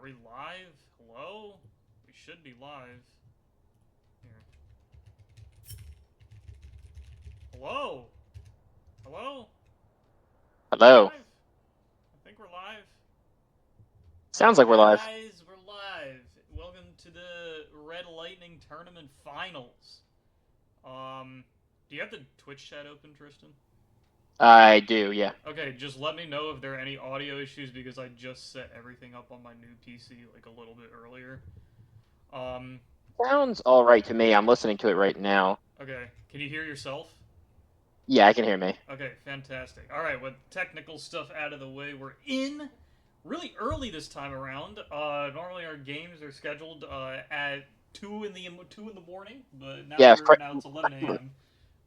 we live? Hello? We should be live. Here. Hello? Hello? Are we Hello. live? I think we're live. Sounds like we're live. Guys, we're live. Welcome to the Red Lightning Tournament Finals. Do you have the Twitch chat open, Tristan? I do, yeah. Okay, just let me know if there are any audio issues because I just set everything up on my new PC like a little bit earlier. Um, Sounds all right to me. I'm listening to it right now. okay, can you hear yourself? Yeah, I can hear me. Okay, fantastic. All right, with technical stuff out of the way, we're in really early this time around. Normally our games are scheduled at 2 in the morning, but now Yeah, we're now it's 11 a.m.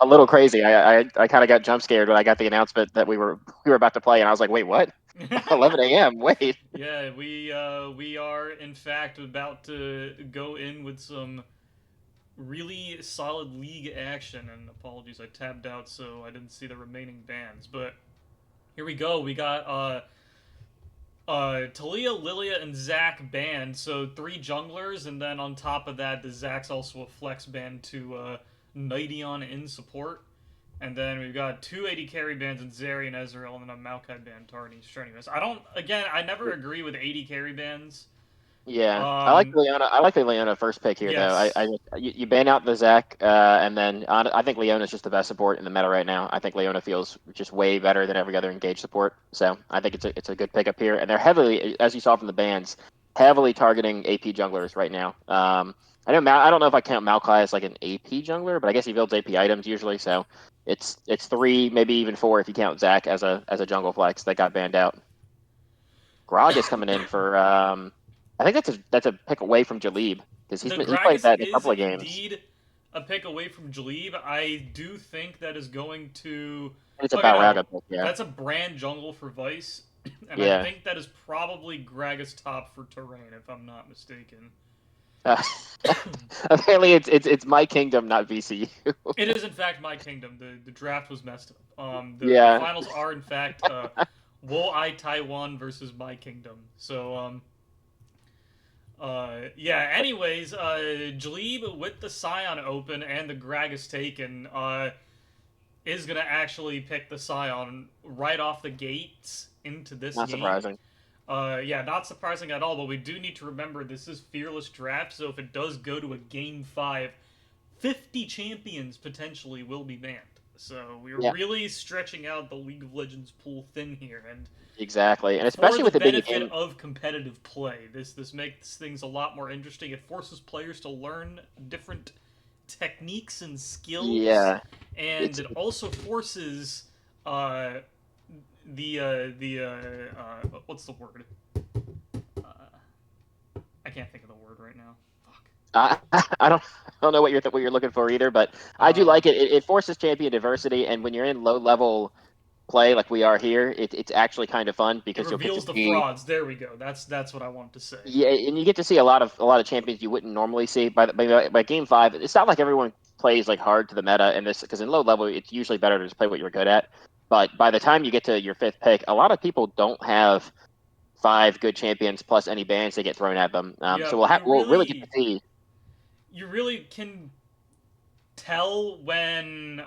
a little crazy. I kind of got jump scared when I got the announcement that we were about to play, and I was like, wait, what? 11 a.m. Wait. Yeah, we are in fact about to go in with some really solid league action. And apologies, I tabbed out, so I didn't see the remaining bands. But here we go. We got Talia, Lilia, and Zac banned, so 3 junglers, and then on top of that, the Zac's also a flex band to Nighteon in support. And then we've got 280 carry bands and Zeri and Ezreal, and then a Maokai band targeting Strenuous. I never agree with 80 carry bands. Yeah, I like Um, Leona. I like the Leona first pick here, though. yes. You ban out the Zach, and then I think Leona's just the best support in the meta right now. I think Leona feels just way better than every other engaged support. So I think it's a good pickup here, and they're heavily, as you saw from the bans, heavily targeting AP junglers right now. I don't know if I count Maokai as like an AP jungler, but I guess he builds AP items usually. So it's 3, maybe even 4 if you count Zach as a jungle flex that got banned out. Grog is coming in for I think that's a pick away from Jalib because The he played Gragas that in a is couple of games. indeed a pick away from Jalib. I do think that is going to. It's a Okay, Balraga no. pick, yeah, That's a brand jungle for Vice. And I yeah. think that is probably Gragas top for Terrain, if I'm not mistaken. Uh, apparently, it's my kingdom, not VCU. It is, in fact, my kingdom. The draft was messed up. The Yeah, finals are, in fact, Wo I Taiwan versus my kingdom. So, yeah, anyways, Jalib with the Scion open and the Gragas taken, is gonna actually pick the Scion right off the gates into this not game. surprising. Yeah, not surprising at all, but we do need to remember this is Fearless Draft, so if it does go to a Game 5, 50 champions potentially will be banned. So we're Yeah, really stretching out the League of Legends pool thin here, and exactly, and for especially the with it being a benefit game. of competitive play. This makes things a lot more interesting. It forces players to learn different techniques and skills, Yeah, and it's it also forces uh, what's the word? I can't think of the word right now. Fuck. I I don't know what you're looking for either, but I do Uh, like it. It forces champion diversity, and when you're in low level play like we are here, it's actually kind of fun it because you'll get to reveals the see. frauds. There we go. That's what I wanted to say. Yeah, and you get to see a lot of champions you wouldn't normally see by game 5. It's not like everyone plays like hard to the meta in this because in low level it's usually better to just play what you're good at. But by the time you get to your 5th pick, a lot of people don't have 5 good champions plus any bans they get thrown at them. Yeah, So you we'll really get to really see. you really can tell when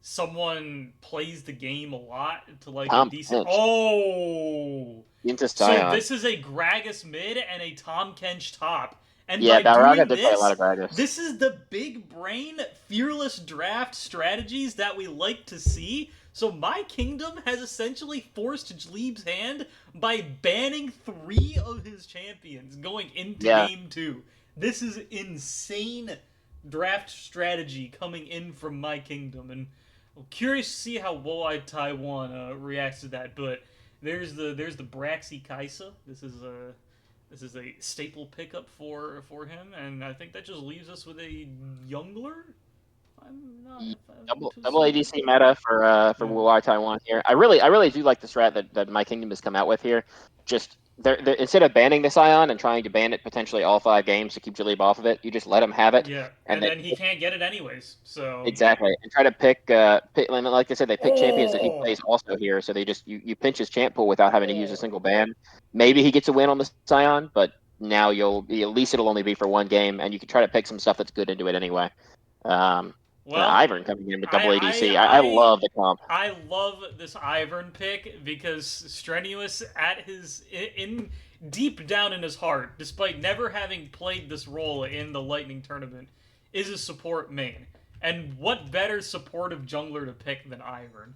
someone plays the game a lot to like a Tom decent. Finch Oh, into so Scion. this is a Gragas mid and a Tom Kench top, and Yeah, by Balraga doing did play a lot this, of Gragas. this is the big brain fearless draft strategies that we like to see. So my kingdom has essentially forced Jleeb's hand by banning 3 of his champions going into Yeah, game 2. This is insane draft strategy coming in from my kingdom, and I'm curious to see how Woai Taiwan reacts to that. But there's the Braxy Kaisa. This is a staple pickup for him, and I think that just leaves us with a Youngler. I'm not if I'm too double certain. ADC meta for Yeah. Wuai Taiwan here. I really do like the strat that my kingdom has come out with here. Just they're instead of banning the Scion and trying to ban it potentially all 5 games to keep Jalib off of it, you just let him have it, Yeah, and and then he can't get it anyways. So exactly, and try to pick like I said, they pick champions that he plays also here, so they just you pinch his champ pool without having to use a single ban. Maybe he gets a win on the Scion, but now you'll be at least it'll only be for 1 game, and you can try to pick some stuff that's good into it anyway. And well, Ivern coming in with double ADC, I I love the comp. I love this Ivern pick because Strenuous at his in deep down in his heart, despite never having played this role in the Lightning tournament, is a support main. And what better supportive jungler to pick than Ivern?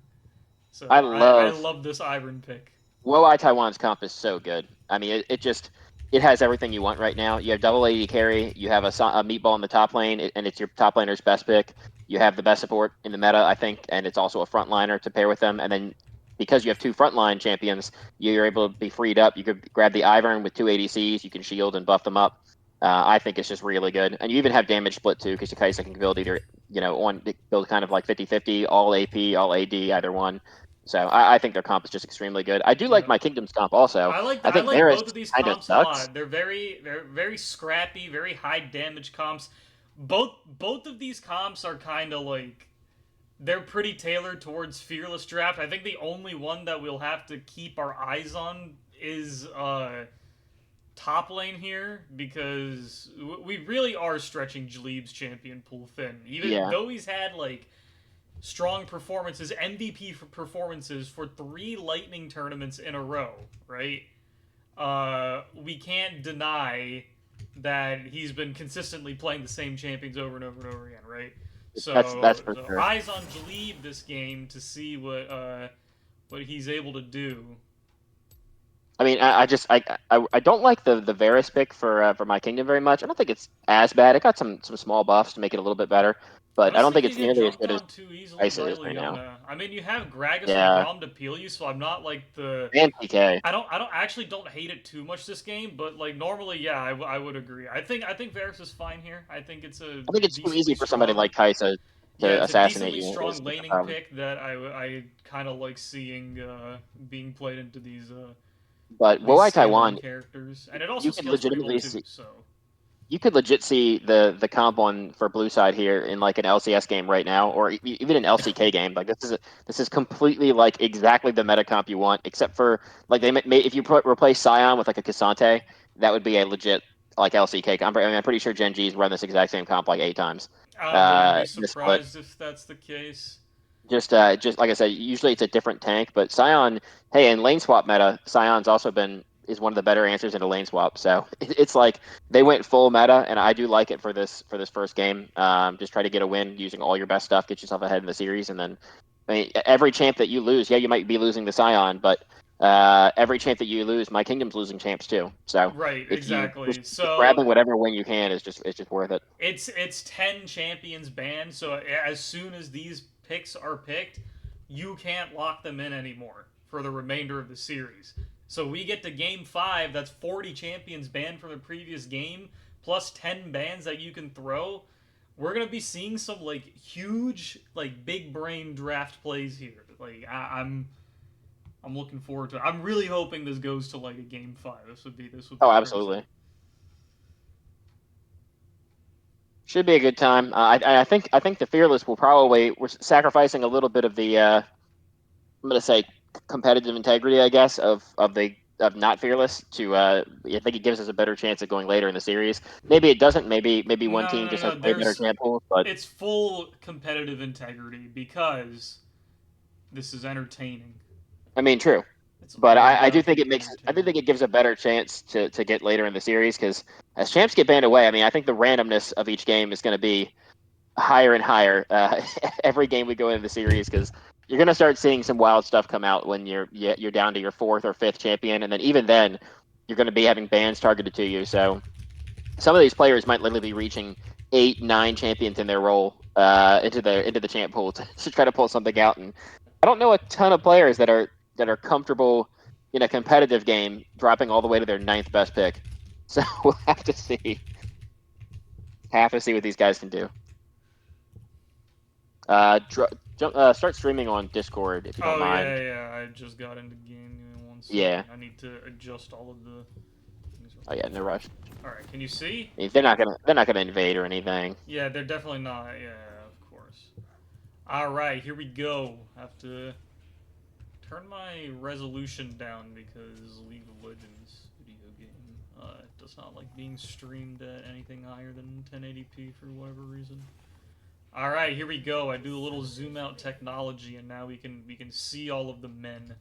So I I love love this Ivern pick. Wo Taiwan's comp is so good. I mean, it just it has everything you want right now. You have double AD carry, you have a meatball in the top lane, and it's your top laner's best pick. You have the best support in the meta, I think, and it's also a frontliner to pair with them. And then because you have 2 frontline champions, you're able to be freed up. You could grab the Ivern with 2 ADCs, you can shield and buff them up. I think it's just really good. And you even have damage split too, because Kaisa can build either, build kind of like 50-50, all AP, all AD, either one. So I think their comp is just extremely good. I do like Yeah. my Kingdom's comp also. I I think like Varus both of these kind of comps a sucks. lot. They're very scrappy, very high damage comps. Both of these comps are kind of like they're pretty tailored towards Fearless Draft. I think the only one that we'll have to keep our eyes on is top lane here because we really are stretching Jalib's champion pool thin. Even Yeah, though he's had like strong performances, MVP performances for 3 Lightning tournaments in a row, right? We can't deny that he's been consistently playing the same champions over and over and over again, right? that's for So sure. eyes on Jalib this game to see what he's able to do. I mean, I don't like the Varus pick for my Kingdom very much. I don't think it's as bad. It got some small buffs to make it a little bit better, I but I just don't think think you it's get nearly as jumped good as on too easily Kaisa by is right now. Leona. I mean, you have Gragas and Yeah, Braum to peel you, so I'm not like the and PK. I don't actually don't hate it too much this game, but like normally, yeah, I would agree. I think Varus is fine here. I think it's a I think it's too decently easy for somebody strong. like Kaisa Yeah, to it's a assassinate decently you. Is strong the laning problem. pick that I kind of like seeing being played into But these Wo standalone Taiwan, characters, and it also you could scales pretty well legitimately too. see So you could legit see the comp on for blue side here in like an LCS game right now, or even an LCK game. Like this is completely like exactly the meta comp you want, except for like may if you replace Scion with like a Cassante, that would be a legit like LCK comp. I mean, I'm pretty sure Gen G's run this exact same comp like 8 times. I wouldn't be In the split. surprised if that's the case. Just like I said, usually it's a different tank, but Scion, hey, in lane swap meta, Scion's also been is one of the better answers in a lane swap. So it's like they went full meta, and I do like it for this first game. Just try to get a win using all your best stuff, get yourself ahead in the series, and then I mean every champ that you lose, yeah, you might be losing the Scion, but every champ that you lose, my kingdom's losing champs too. So Right, if you exactly. just So grabbing whatever win you can is just worth it. it's 10 champions banned. So as soon as these picks are picked, you can't lock them in anymore for the remainder of the series. So we get to game 5. That's 40 champions banned from the previous game, plus 10 bans that you can throw. We're gonna be seeing some like huge, like big brain draft plays here. Like I'm looking forward to it. I'm really hoping this goes to like a game 5. This would be Oh, crazy. absolutely. Should be a good time. I think the fearless will probably we're sacrificing a little bit of the I'm gonna say competitive integrity, I guess, of not fearless to I think it gives us a better chance of going later in the series. Maybe it doesn't. Maybe one No, team no, just no, has no. way better There's champ pools, but it's full competitive integrity because this is entertaining. I mean, true. It's But all I do about think being I do entertaining. think it gives a better chance to get later in the series because as champs get banned away, I mean, I think the randomness of each game is going to be higher and higher every game we go into the series because you're going to start seeing some wild stuff come out when you're down to your fourth or fifth champion, and then even then you're going to be having bans targeted to you. So some of these players might literally be reaching 8, 9 champions in their role into the champ pool to try to pull something out. And I don't know a ton of players that are comfortable in a competitive game dropping all the way to their ninth best pick. So we'll have to see what these guys can do. Start streaming on Discord if you don't Oh mind. yeah, yeah. I just got into game. Give me one 1 second. Yeah. I need to adjust all of the things. Oh yeah, no rush. All right, can you see? They're not gonna invade or anything. Yeah, they're definitely not. Yeah, of course. All right, here we go. Have to turn my resolution down because League of Legends video game does not like being streamed at anything higher than 1080p for whatever reason. All right, here we go. I do a little zoom out technology, and now we can see all of the men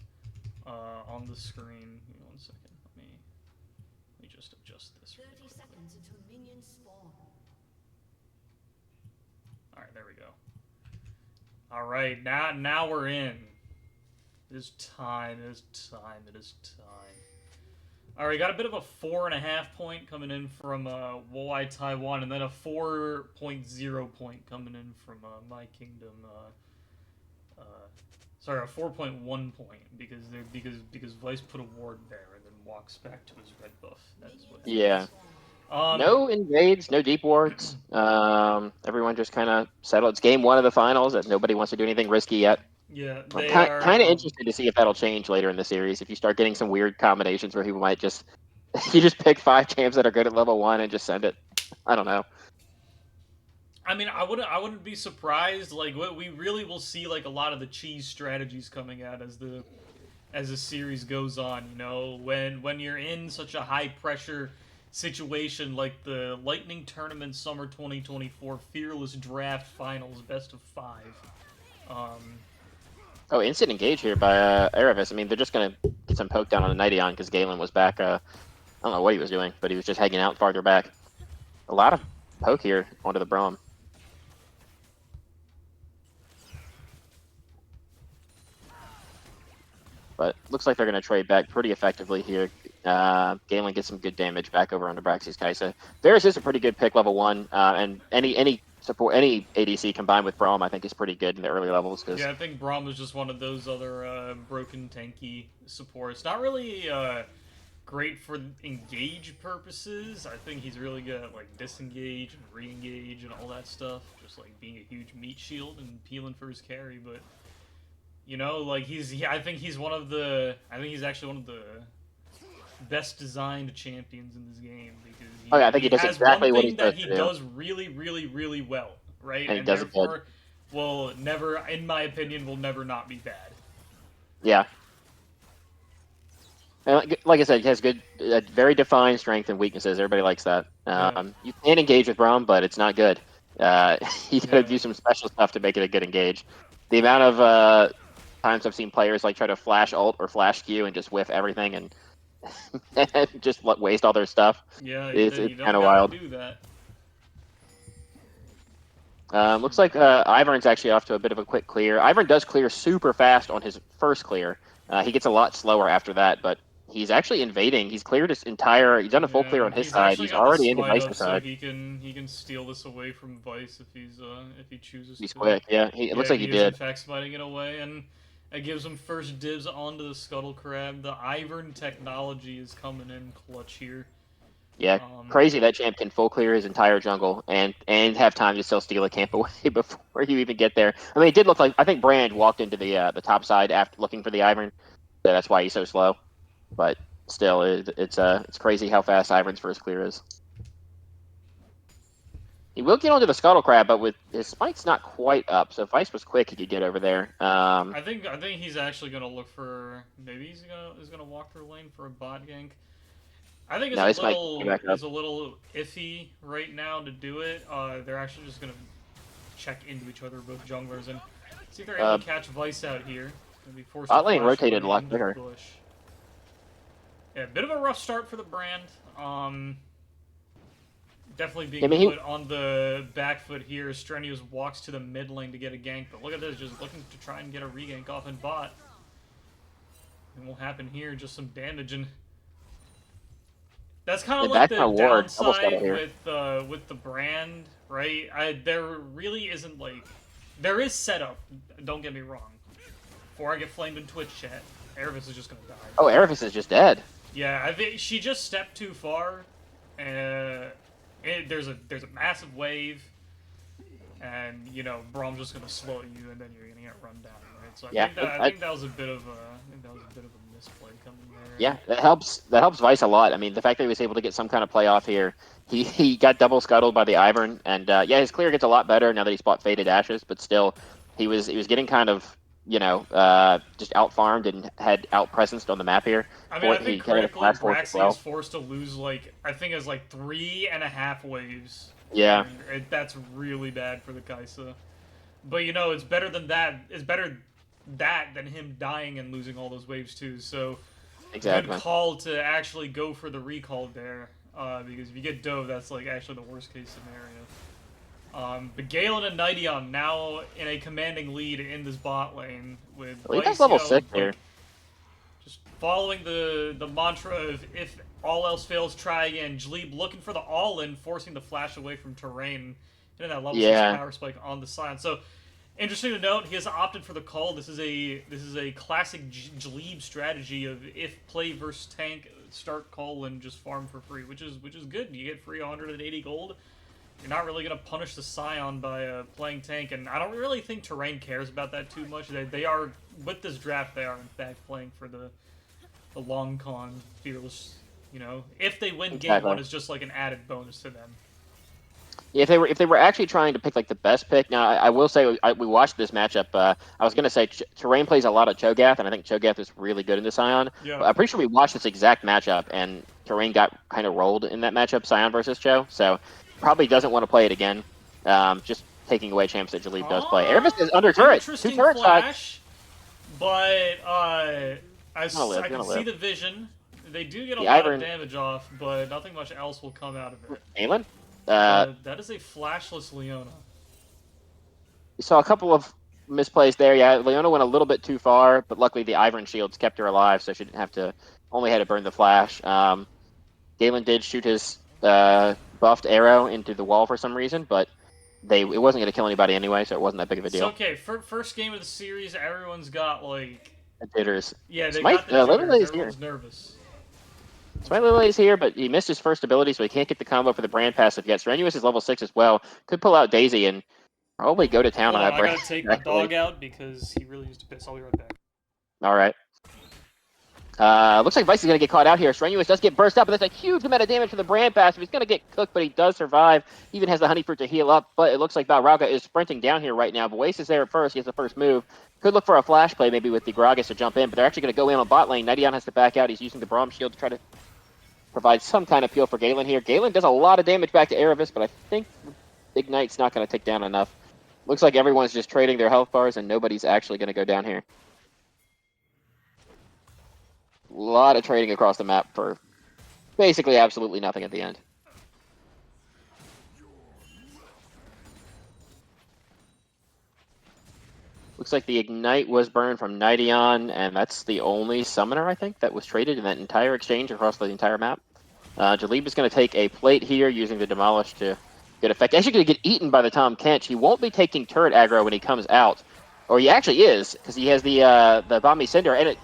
on the screen. Give me 1 second. Let me just adjust this. 30 seconds until minions spawn. All right, there we go. All right, now we're in. It is time. It is time. It is time. All right, got a bit of a 4.5 point coming in from Woi Taiwan, and then a 4.0 point coming in from My Kingdom. Sorry, a 4.1 point because Vice put a ward there and then walks back to his red buff. That's what. Yeah. Um, No invades, no deep wards. Everyone just kind of settled. It's game 1 of the finals. That nobody wants to do anything risky yet. Yeah, I'm they kind are of interested to see if that'll change later in the series. If you start getting some weird combinations where people might just you just pick 5 champs that are good at level 1 and just send it. I don't know. I mean, I wouldn't be surprised. Like, we really will see like a lot of the cheese strategies coming out as the series goes on. You know, when you're in such a high pressure situation like the Lightning Tournament Summer 2024 Fearless Draft Finals Best of 5. Oh, instant engage here by Erevis. I mean, they're just going to get some poke down on the Nightdion because Galen was back. I don't know what he was doing, but he was just hanging out farther back. A lot of poke here onto the Braum. But looks like they're going to trade back pretty effectively here. Galen gets some good damage back over onto Braxy's Kai'Sa. Varus is a pretty good pick level 1, and any support, any ADC combined with Braum, I think is pretty good in the early levels. Cause Yeah, I think Braum was just one of those other broken tanky supports. Not really great for engage purposes. I think he's really good at like disengage and re-engage and all that stuff. Just like being a huge meat shield and peeling for his carry, but. You know, like I think he's actually one of the best designed champions in this game because I think he does exactly what he's supposed to do. He does really, really, really well, right? And he does therefore, it will never, in my opinion, will never not be bad. Yeah. And like I said, he has good, very defined strength and weaknesses. Everybody likes that. You can engage with Braum, but it's not good. You gotta do some special stuff to make it a good engage. The amount of times I've seen players like try to flash ult or flash Q and just whiff everything and just waste all their stuff. Yeah, it's kind of wild. Do that. Looks like Ivern's actually off to a bit of a quick clear. Ivern does clear super fast on his first clear. He gets a lot slower after that, but he's actually invading. He's cleared his entire. He's done a full clear on his side. He's already into Vice's side. So he can steal this away from Vice if he chooses. He's to. Quick. Yeah, it looks like he did. In fact, smiting it away, and it gives him first dibs onto the Scuttle Crab. The Ivern technology is coming in clutch here. Yeah, crazy that champ can full clear his entire jungle and have time to still steal a camp away before you even get there. I mean, it did look like I think Brand walked into the top side after looking for the Ivern, so that's why he's so slow. But still, it's crazy how fast Ivern's first clear is. He will get onto the Scuttle Crab, but with his spike's not quite up. So if Vice was quick, he could get over there. I think he's actually gonna look for maybe he's gonna walk through lane for a bot gank. I think it's a little iffy right now to do it. They're actually just gonna check into each other, both junglers, and see if they're able to catch Vice out here. Bot lane rotated a lot quicker. Yeah, a bit of a rough start for the Brand. Definitely being put on the back foot here. Strenuous walks to the mid lane to get a gank, but look at this, just looking to try and get a regank off in bot. And what will happen here? Just some damage, and that's kind of like the downside with the Brand, right? There really isn't like there is setup. Don't get me wrong. Before I get flamed in Twitch chat, Erevis is just gonna die. Oh, Erevis is just dead. Yeah, I think she just stepped too far. There's a massive wave, and you know Braum's just gonna slow you, and then you're gonna get run down. Right? So I think that was a bit of a misplay coming there. Yeah, that helps. That helps Vice a lot. I mean, the fact that he was able to get some kind of playoff here, he got double scuttled by the Ivern, and yeah, his clear gets a lot better now that he's bought Faded Ashes. But still, he was getting kind of just out farmed and had out presenced on the map here. I mean, I He think kind of critically, flash force as Braxy well. is forced to lose like I think it's like 3.5 waves. Yeah. And that's really bad for the Kaisa. But you know, it's better than that. It's better that than him dying and losing all those waves too. So Exactly. good call to actually go for the recall there. Because if you get Dove, that's like actually the worst case scenario. But Galen and Nightion now in a commanding lead in this bot lane with Well, he Vice, does level you know, 6 like, here. just following the mantra of if all else fails, try again. Jleeb looking for the all-in, forcing the flash away from terrain, hitting that level 6 Yeah. power spike on the Scion. So interesting to note, he has opted for the call. This is a classic Jleeb strategy of if play versus tank, start call and just farm for free, which is good. You get free 180 gold. You're not really gonna punish the Scion by playing tank, and I don't really think terrain cares about that too much. They are with this draft. They are in fact playing for the long con fearless. You know, if they win game Exactly. 1, it's just like an added bonus to them. Yeah, if they were actually trying to pick like the best pick, now I will say we watched this matchup. I was gonna say Terrain plays a lot of Cho'Gath, and I think Cho'Gath is really good in the Scion. Yeah. But I'm pretty sure we watched this exact matchup, and Terrain got kind of rolled in that matchup, Scion versus Cho. So probably doesn't want to play it again. Just taking away champs that Jaleeb does play. Erebus is under turret, 2 Interesting turret shots. flash, but I live, can gonna see live. the vision. They do get a The lot of Ivern- damage off, but nothing much else will come out of it. Aelin? That is a flashless Leona. You saw a couple of misplays there. Yeah, Leona went a little bit too far, but luckily the Ivern shields kept her alive, so she didn't have to. Only had to burn the flash. Galen did shoot his buffed arrow into the wall for some reason, but it wasn't going to kill anybody anyway, so it wasn't that big of a It's deal. okay. First game of the series, everyone's got like The jitters. yeah, they Smite, got the Lily jitters. is here. Everyone's nervous. Smite Lily is here, but he missed his first ability, so he can't get the combo for the brand passive yet. Strenuous is level 6 as well. Could pull out Daisy and probably go to town Hold on on, that I brand. gotta take my dog out because he really used to piss. I'll be right back. All right. Looks like Vice is going to get caught out here. Strenuous does get burst up, but that's a huge amount of damage from the brand passive. He's going to get cooked, but he does survive. He even has the honey fruit to heal up, but it looks like Balraga is sprinting down here right now. Boace is there at first. He has the first move. Could look for a flash play maybe with the Gragas to jump in, but they're actually going to go in on bot lane. Nightion has to back out. He's using the Braum shield to try to provide some kind of peel for Galen here. Galen does a lot of damage back to Erebus, but I think Ignite's not going to take down enough. Looks like everyone's just trading their health bars, and nobody's actually going to go down here. A lot of trading across the map for basically absolutely nothing at the end. Looks like the Ignite was burned from Nightion, and that's the only summoner, I think, that was traded in that entire exchange across the entire map. Jaleeb is going to take a plate here using the Demolish to good effect. Actually going to get eaten by the Tom Kench. He won't be taking turret aggro when he comes out. Or he actually is, because he has the Bombi Cinder, and it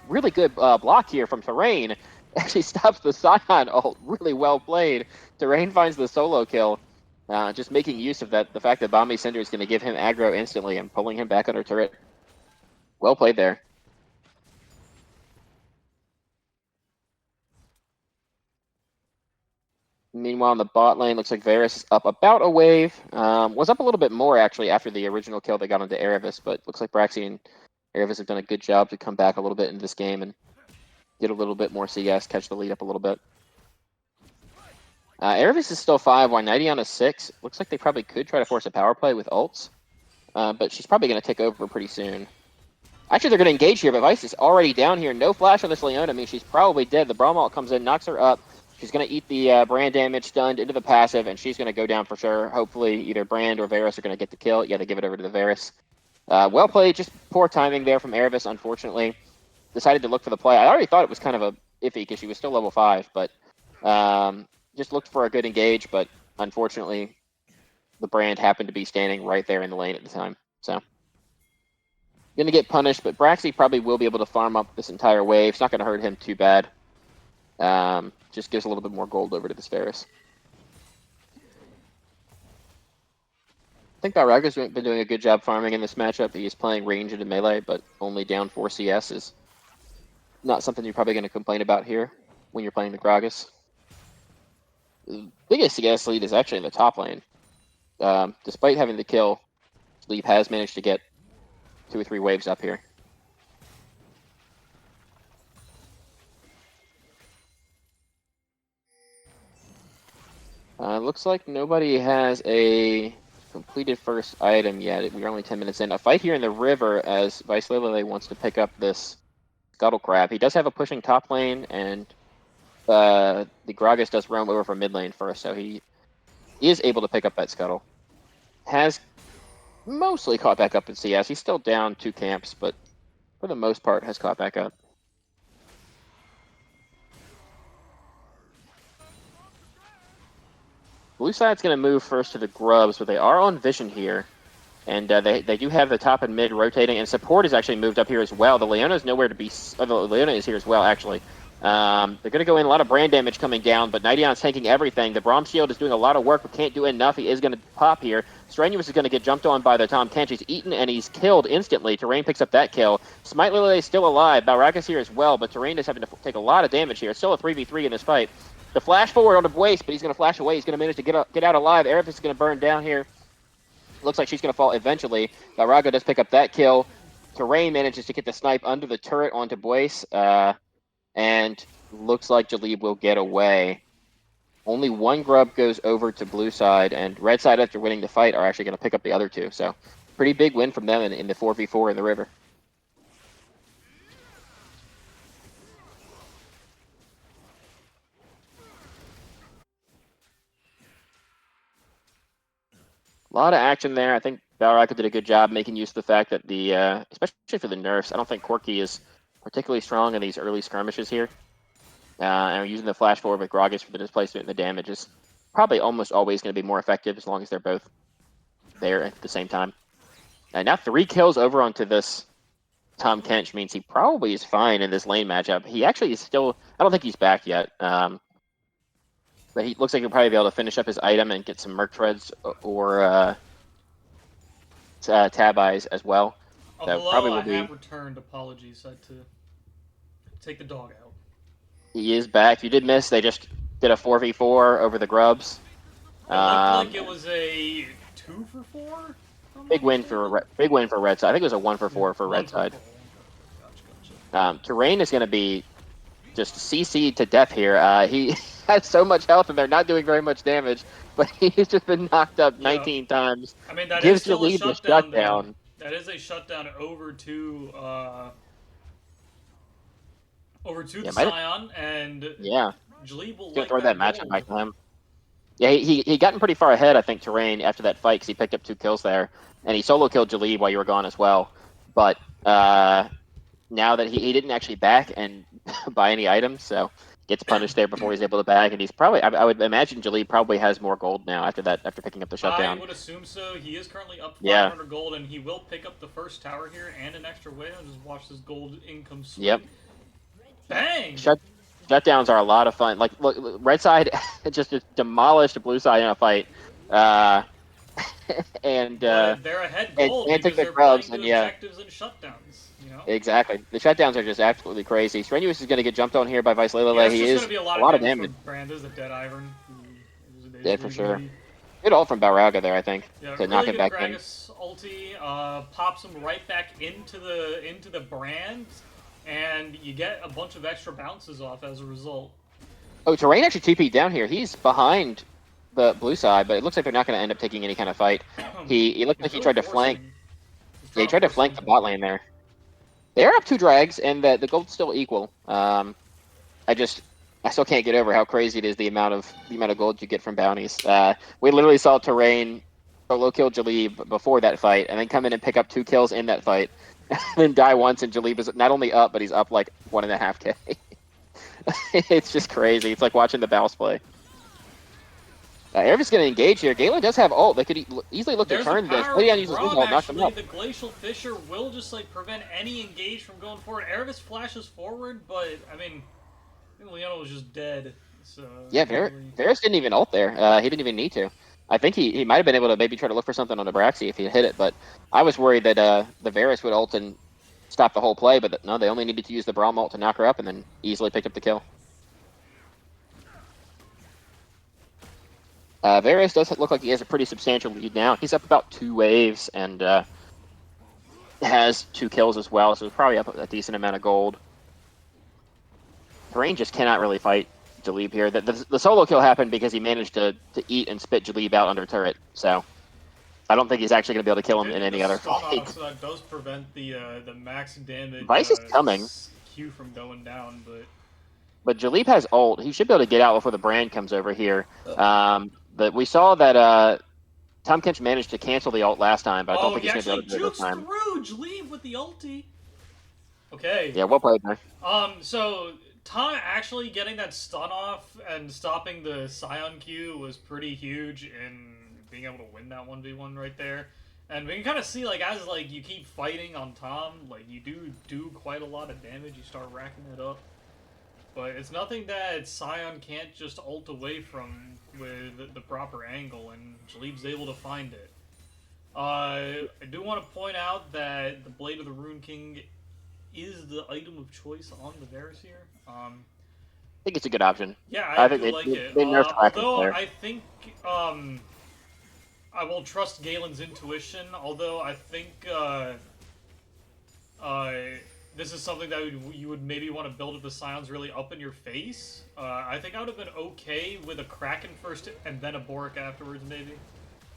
really good block here from Terrain. Actually stops the Scion ult. Really well played. Terrain finds the solo kill. Just making use of that, the fact that Bombi Cinder is going to give him aggro instantly and pulling him back under turret. Well played there. Meanwhile, in the bot lane, looks like Varus is up about a wave. Was up a little bit more, actually, after the original kill they got onto Erebus, but looks like Braxy and Erebus have done a good job to come back a little bit in this game and get a little bit more CS, catch the lead up a little bit. Erebus is still 5, while Nightion is 6. Looks like they probably could try to force a power play with ults, but she's probably going to take over pretty soon. Actually, they're going to engage here, but Vice is already down here. No flash on this Leona. I mean, she's probably dead. The Braum ult comes in, knocks her up. She's going to eat the brand damage, stunned into the passive, and she's going to go down for sure. Hopefully, either Brand or Varus are going to get the kill. Yeah, they give it over to the Varus. Well played. Just poor timing there from Erebus, unfortunately. Decided to look for the play. I already thought it was kind of a iffy because she was still level 5, but just looked for a good engage, but unfortunately, the Brand happened to be standing right there in the lane at the time. So, going to get punished, but Braxy probably will be able to farm up this entire wave. It's not going to hurt him too bad. Just gives a little bit more gold over to this Varus. I think Balraga's been doing a good job farming in this matchup. He is playing range into melee, but only down 4 CS is not something you're probably going to complain about here when you're playing the Gragas. The biggest CS lead is actually in the top lane. Despite having the kill, Sleep has managed to get 2 or 3 waves up here. Looks like nobody has a completed first item yet. We're only 10 minutes in. A fight here in the river as Vicelele wants to pick up this Scuttle Crab. He does have a pushing top lane, and the Gragas does roam over from mid lane first, so he is able to pick up that Scuttle. Has mostly caught back up in CS. He's still down 2 camps, but for the most part has caught back up. Blue side's going to move first to the Grubs, but they are on Vision here. And they do have the top and mid rotating, and support is actually moved up here as well. The Leona's nowhere to be... the Leona is here as well, actually. They're going to go in, a lot of brand damage coming down, but Nidion's tanking everything. The Braum Shield is doing a lot of work, but can't do enough. He is going to pop here. Strenuous is going to get jumped on by the Tahm Kench. He's eaten, and he's killed instantly. Terrain picks up that kill. Smite Lily is still alive. Balraga's here as well, but Terrain is having to take a lot of damage here. It's still a 3v3 in this fight. The flash forward on the Bwace, but he's going to flash away. He's going to manage to get out alive. Erebus is going to burn down here. Looks like she's going to fall eventually. Balraga does pick up that kill. Terrain manages to get the snipe under the turret onto Bwace. And looks like Jalib will get away. Only 1 Grub goes over to blue side, and red side, after winning the fight, are actually going to pick up the other 2. So pretty big win from them in the 4v4 in the river. A lot of action there. I think Balraka did a good job making use of the fact that the, especially for the nerfs, I don't think Corki is particularly strong in these early skirmishes here. And we're using the flash forward with Gragas for the displacement and the damage is probably almost always going to be more effective as long as they're both there at the same time. And now 3 kills over onto this Tahm Kench means he probably is fine in this lane matchup. He actually is still, I don't think he's back yet. But he looks like he'll probably be able to finish up his item and get some Merc Treads or Tab Eyes as well. So hello, probably will I have returned. Apologies. I had to take the dog out. He is back. You did miss. They just did a 4v4 over the Grubs. It looked like it was a 2-for-4. Big win for red side. I think it was a 1-for-4 for red side. Gotcha. Terrain is going to be just CC'd to death here. He has so much health and they're not doing very much damage, but he's just been knocked up 19 times. I mean, that gives is still the lead the shutdown. That is a shutdown over to the Scion, and Jalib will throw that matchup back to him. Yeah, he gotten pretty far ahead, I think, Terrain after that fight because he picked up 2 kills there, and he solo killed Jalib while you were gone as well. But now that he didn't actually back and buy any items, so gets punished there before he's able to back, and he's probably, I would imagine Jalib probably has more gold now after picking up the shutdown. I would assume so. He is currently up 500 gold, and he will pick up the first tower here and an extra wave. Just watch this gold income swing. Yep. Bang! Shutdowns are a lot of fun. Like, look, red side just demolished blue side in a fight. And they're ahead gold and because the they're Grubs, playing and objectives and shutdowns. You know? Exactly. The shutdowns are just absolutely crazy. Strenuous is going to get jumped on here by Vicelele. Yeah, he is be a lot of damage. Brand is a dead Ivern. Yeah, for sure. Good ult from Balrogga there, I think, to really knock him back in. Gragas ulti pops him right back into the brand, and you get a bunch of extra bounces off as a result. Oh, Terrain actually TP'd down here. He's behind the blue side, but it looks like they're not going to end up taking any kind of fight. He looked like he tried to flank. Yeah, he tried to flank the bot lane there. They're up 2 drags, and the gold's still equal. I still can't get over how crazy it is the amount of gold you get from bounties. We literally saw Terrain solo kill Jalib before that fight, and then come in and pick up 2 kills in that fight, then die once, and Jalib is not only up, but he's up like 1.5k. It's just crazy. It's like watching the Baus play. Erebus going to engage here. Galen does have ult. They could easily look to turn this. Leon uses his ult, knock them up. The Glacial Fissure will just like prevent any engage from going forward. Erebus flashes forward, but I mean, I think Leona was just dead. So yeah, Varus didn't even ult there. He didn't even need to. I think he might have been able to maybe try to look for something on the Abraxi if he hit it, but I was worried that the Varus would ult and stop the whole play, but no, they only needed to use the Braum ult to knock her up, and then easily picked up the kill. Varus does look like he has a pretty substantial lead now. He's up about 2 waves and has 2 kills as well, so he's probably up a decent amount of gold. Terrain just cannot really fight Jalib here. The solo kill happened because he managed to eat and spit Jalib out under turret, so I don't think he's actually going to be able to kill him in any other fight. So that does prevent the max damage Vice is coming. Q from going down, But Jalib has ult. He should be able to get out before the brand comes over here. But we saw that Tahm Kench managed to cancel the ult last time, but I don't think he's going to be able to do it this time. through Jalib with the ulti. Okay. Yeah, well played there. So Tahm actually getting that stun off and stopping the Scion Q was pretty huge in being able to win that 1v1 right there. And we can kind of see, like, as, like, you keep fighting on Tahm, like, you do quite a lot of damage. You start racking it up. But it's nothing that Scion can't just ult away from with the proper angle, and Jalib's able to find it. I do want to point out that the Blade of the Rune King is the item of choice on the Varus here. I think it's a good option. Yeah, I do think like it. they nerfed Kraken although there. I think I will trust Galen's intuition, although I think this is something that you would maybe want to build if the Scions really up in your face. I think I would have been okay with a Kraken first and then a Boric afterwards, maybe.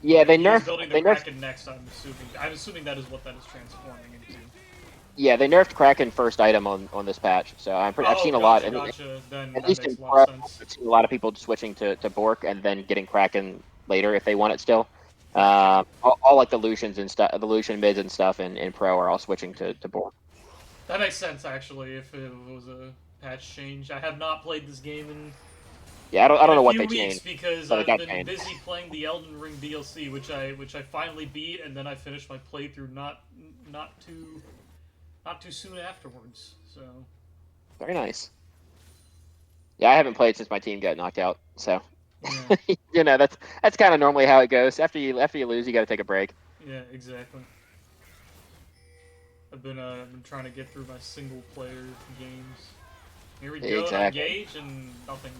Yeah, they He's nerfed. building the They nerfed. Kraken next. I'm assuming that is what that is transforming into. Yeah, they nerfed Kraken first item on this patch, so I've seen a lot. Gotcha. Then At that least makes in a lot of Pro, sense. I've seen a lot of people switching to Bork and then getting Kraken later if they want it still. All like the Lucians and stuff, the Lucian mids and stuff in Pro are all switching to Bork. That makes sense, actually, if it was a patch change. I have not played this game in Yeah, I don't know what a they few weeks changed. because but it I've got been changed. busy playing the Elden Ring DLC, which I finally beat, and then I finished my playthrough not too soon afterwards. So Very nice. Yeah, I haven't played since my team got knocked out, so yeah, that's kind of normally how it goes. After you lose, you got to take a break. yeah, exactly. I've been trying to get through my single player games. Here we go, Exactly. engage and nothing.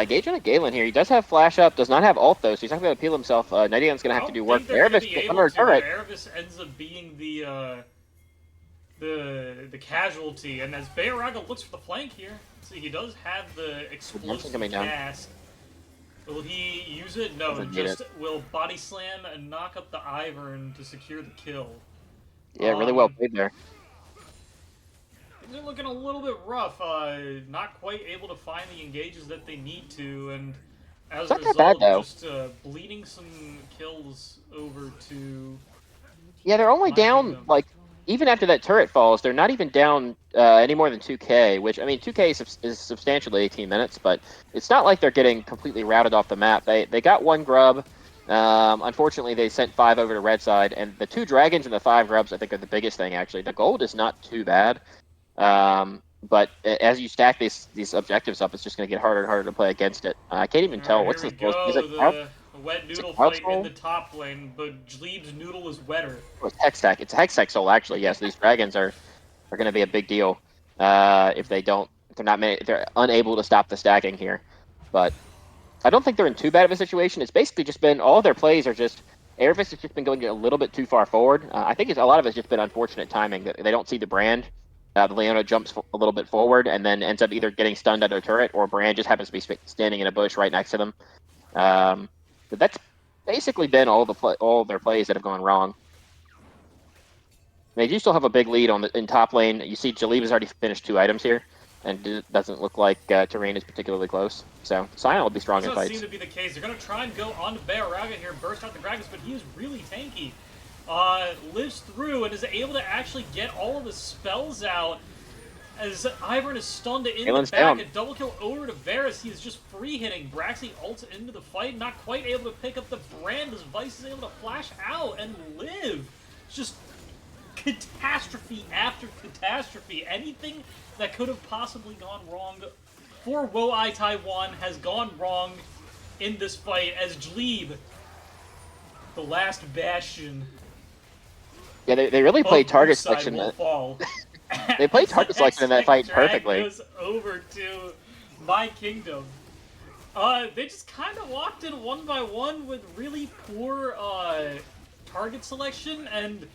Gage on a Galen here. He does have flash up, does not have ult though, so he's not going to appeal himself. Nidian's going to have to do work. Erebus under a turret. Erebus ends up being the casualty, and as Bayaraga looks for the flank here, see he does have the explosive coming down. cast. Will he use it? No, Doesn't need just will body slam and knock up the Ivern to secure the kill. Yeah, really well played there. Things are looking a little bit rough. Not quite able to find the engages that they need to, and as a It's not that bad, result, though. just bleeding some kills over to. Yeah, they're only My down, kingdom. like, even after that turret falls, they're not even down any more than 2k, which, I mean, 2k is substantially 18 minutes, but it's not like they're getting completely routed off the map. They got 1 grub. Unfortunately, they sent 5 over to red side, and the 2 dragons and the 5 grubs, I think, are the biggest thing, actually. The gold is not too bad, but as you stack these objectives up, it's just going to get harder and harder to play against it. I can't even tell. What's Here this? we go, Is it the wet noodle Cloud fight Soul? in the top lane, but Jleeb's noodle is wetter. It's Hextech. It's a Hextech soul, actually. Yes, these dragons are going to be a big deal if they're unable to stop the stacking here. But I don't think they're in too bad of a situation. It's basically just been all their plays are just Erebus has just been going a little bit too far forward. I think a lot of it's just been unfortunate timing that they don't see the brand. The Leona jumps a little bit forward and then ends up either getting stunned under a turret or Brand just happens to be standing in a bush right next to them. But that's basically been all their plays that have gone wrong. They do still have a big lead in top lane. You see Jalib has already finished 2 items here, and it doesn't look like Terrain is particularly close. So Sion will be strong in Does not fights. seem to be the case. They're going to try and go onto Bayaraga here, burst out the Gragas, but he is really tanky. Lives through and is able to actually get all of his spells out as Ivern is stunned in Galen's the back. down. A double kill over to Varus. He is just free hitting. Braxy ults into the fight, not quite able to pick up the brand as Vice is able to flash out and live. It's just catastrophe after catastrophe. Anything that could have possibly gone wrong for Woei Taiwan has gone wrong in this fight as Jleeb, the last bastion. Yeah, they really played Both target Blue side selection. will fall. They played As the target selection in that fight X-Tech drag perfectly. Goes over to My Kingdom. They just kind of walked in one by one with really poor target selection, and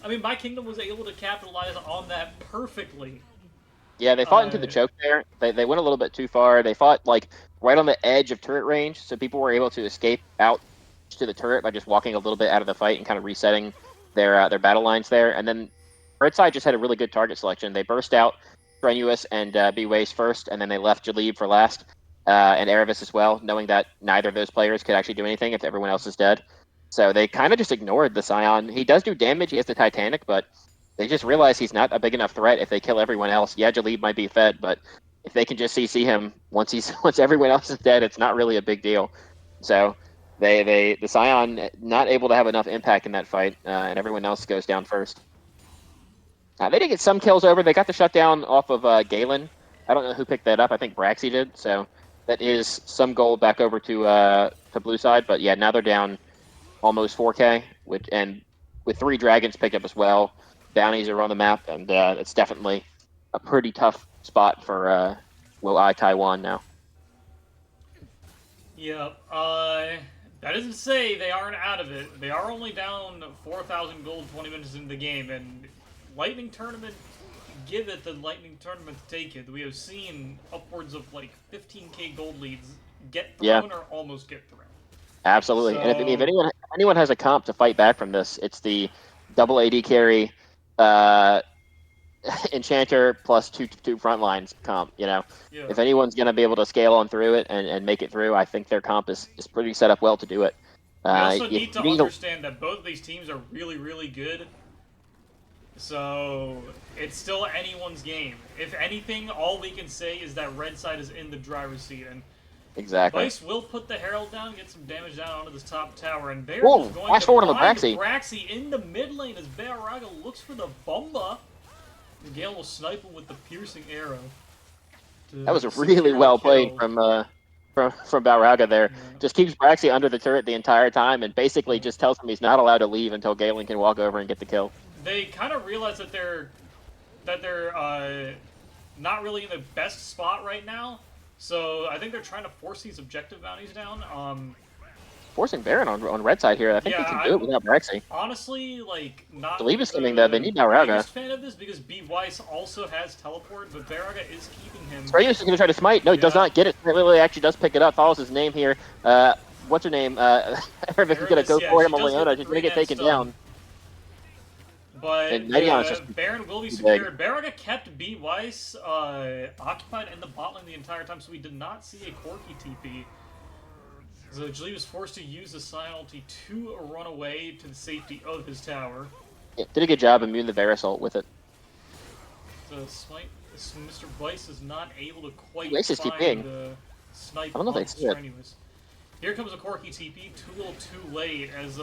I mean, My Kingdom was able to capitalize on that perfectly. Yeah, they fought into the choke there. They went a little bit too far. They fought like right on the edge of turret range, so people were able to escape out to the turret by just walking a little bit out of the fight and kind of resetting their battle lines there. And then red side just had a really good target selection. They burst out Strenuous and B-Ways first, and then they left Jalib for last, and Erevis as well, knowing that neither of those players could actually do anything if everyone else is dead. So they kind of just ignored the Scion. He does do damage. He has the Titanic, but they just realize he's not a big enough threat if they kill everyone else. Yeah, Jalib might be fed, but if they can just CC him once everyone else is dead, it's not really a big deal. So the Scion not able to have enough impact in that fight, and everyone else goes down first. They did get some kills over. They got the shutdown off of Galen. I don't know who picked that up. I think Braxy did. So that is some gold back over to blue side. But yeah, now they're down almost 4K, and with 3 dragons picked up as well. Bounties are on the map, and it's definitely a pretty tough spot for Will Taiwan now. Yep. That isn't to say they aren't out of it. They are only down 4,000 gold 20 minutes into the game, and Lightning Tournament, give it the Lightning Tournament to take it. We have seen upwards of like 15k gold leads get thrown or almost get thrown. Absolutely. So... And if anyone has a comp to fight back from this, it's the double AD carry Enchanter plus two front lines comp. If anyone's going to be able to scale on through it and make it through, I think their comp is pretty set up well to do it. We also need to understand that both of these teams are really, really good. So it's still anyone's game. If anything, all we can say is that red side is in the driver's seat, and exactly. Vice will put the Herald down, get some damage down onto this top tower, and they're just going to forward on the Braxy in the mid lane as Bearaga looks for the Bumba. Gale will snipe him with the piercing arrow. That was really well played from Bearaga there. Yeah. Just keeps Braxy under the turret the entire time, and basically just tells him he's not allowed to leave until Galen can walk over and get the kill. They kind of realize that they're not really in the best spot right now, so I think they're trying to force these objective bounties down. Forcing Baron on red side here. I think they can do it without Braxy. Honestly, like, not the is coming though. They need Bearaga. I'm a fan of this because B. Weiss also has teleport, but Bearaga is keeping him. Strenuous is going to try to smite. No, he does not get it. Lily actually does pick it up. Follows his name here. What's her name? Erevis is going to go for him on Leona. She's going to get taken down. But Baron will be secured. Bearaga kept B. Weiss occupied in the bot lane the entire time, so we did not see a Corki TP. So Jalib was forced to use the Scion ulti to run away to the safety of his tower. Yeah, did a good job immune the Varus ult with it. So Mr. Weiss is not able to quite find the snipe. I don't know if they see it. Here comes a Corki TP, too little too late, as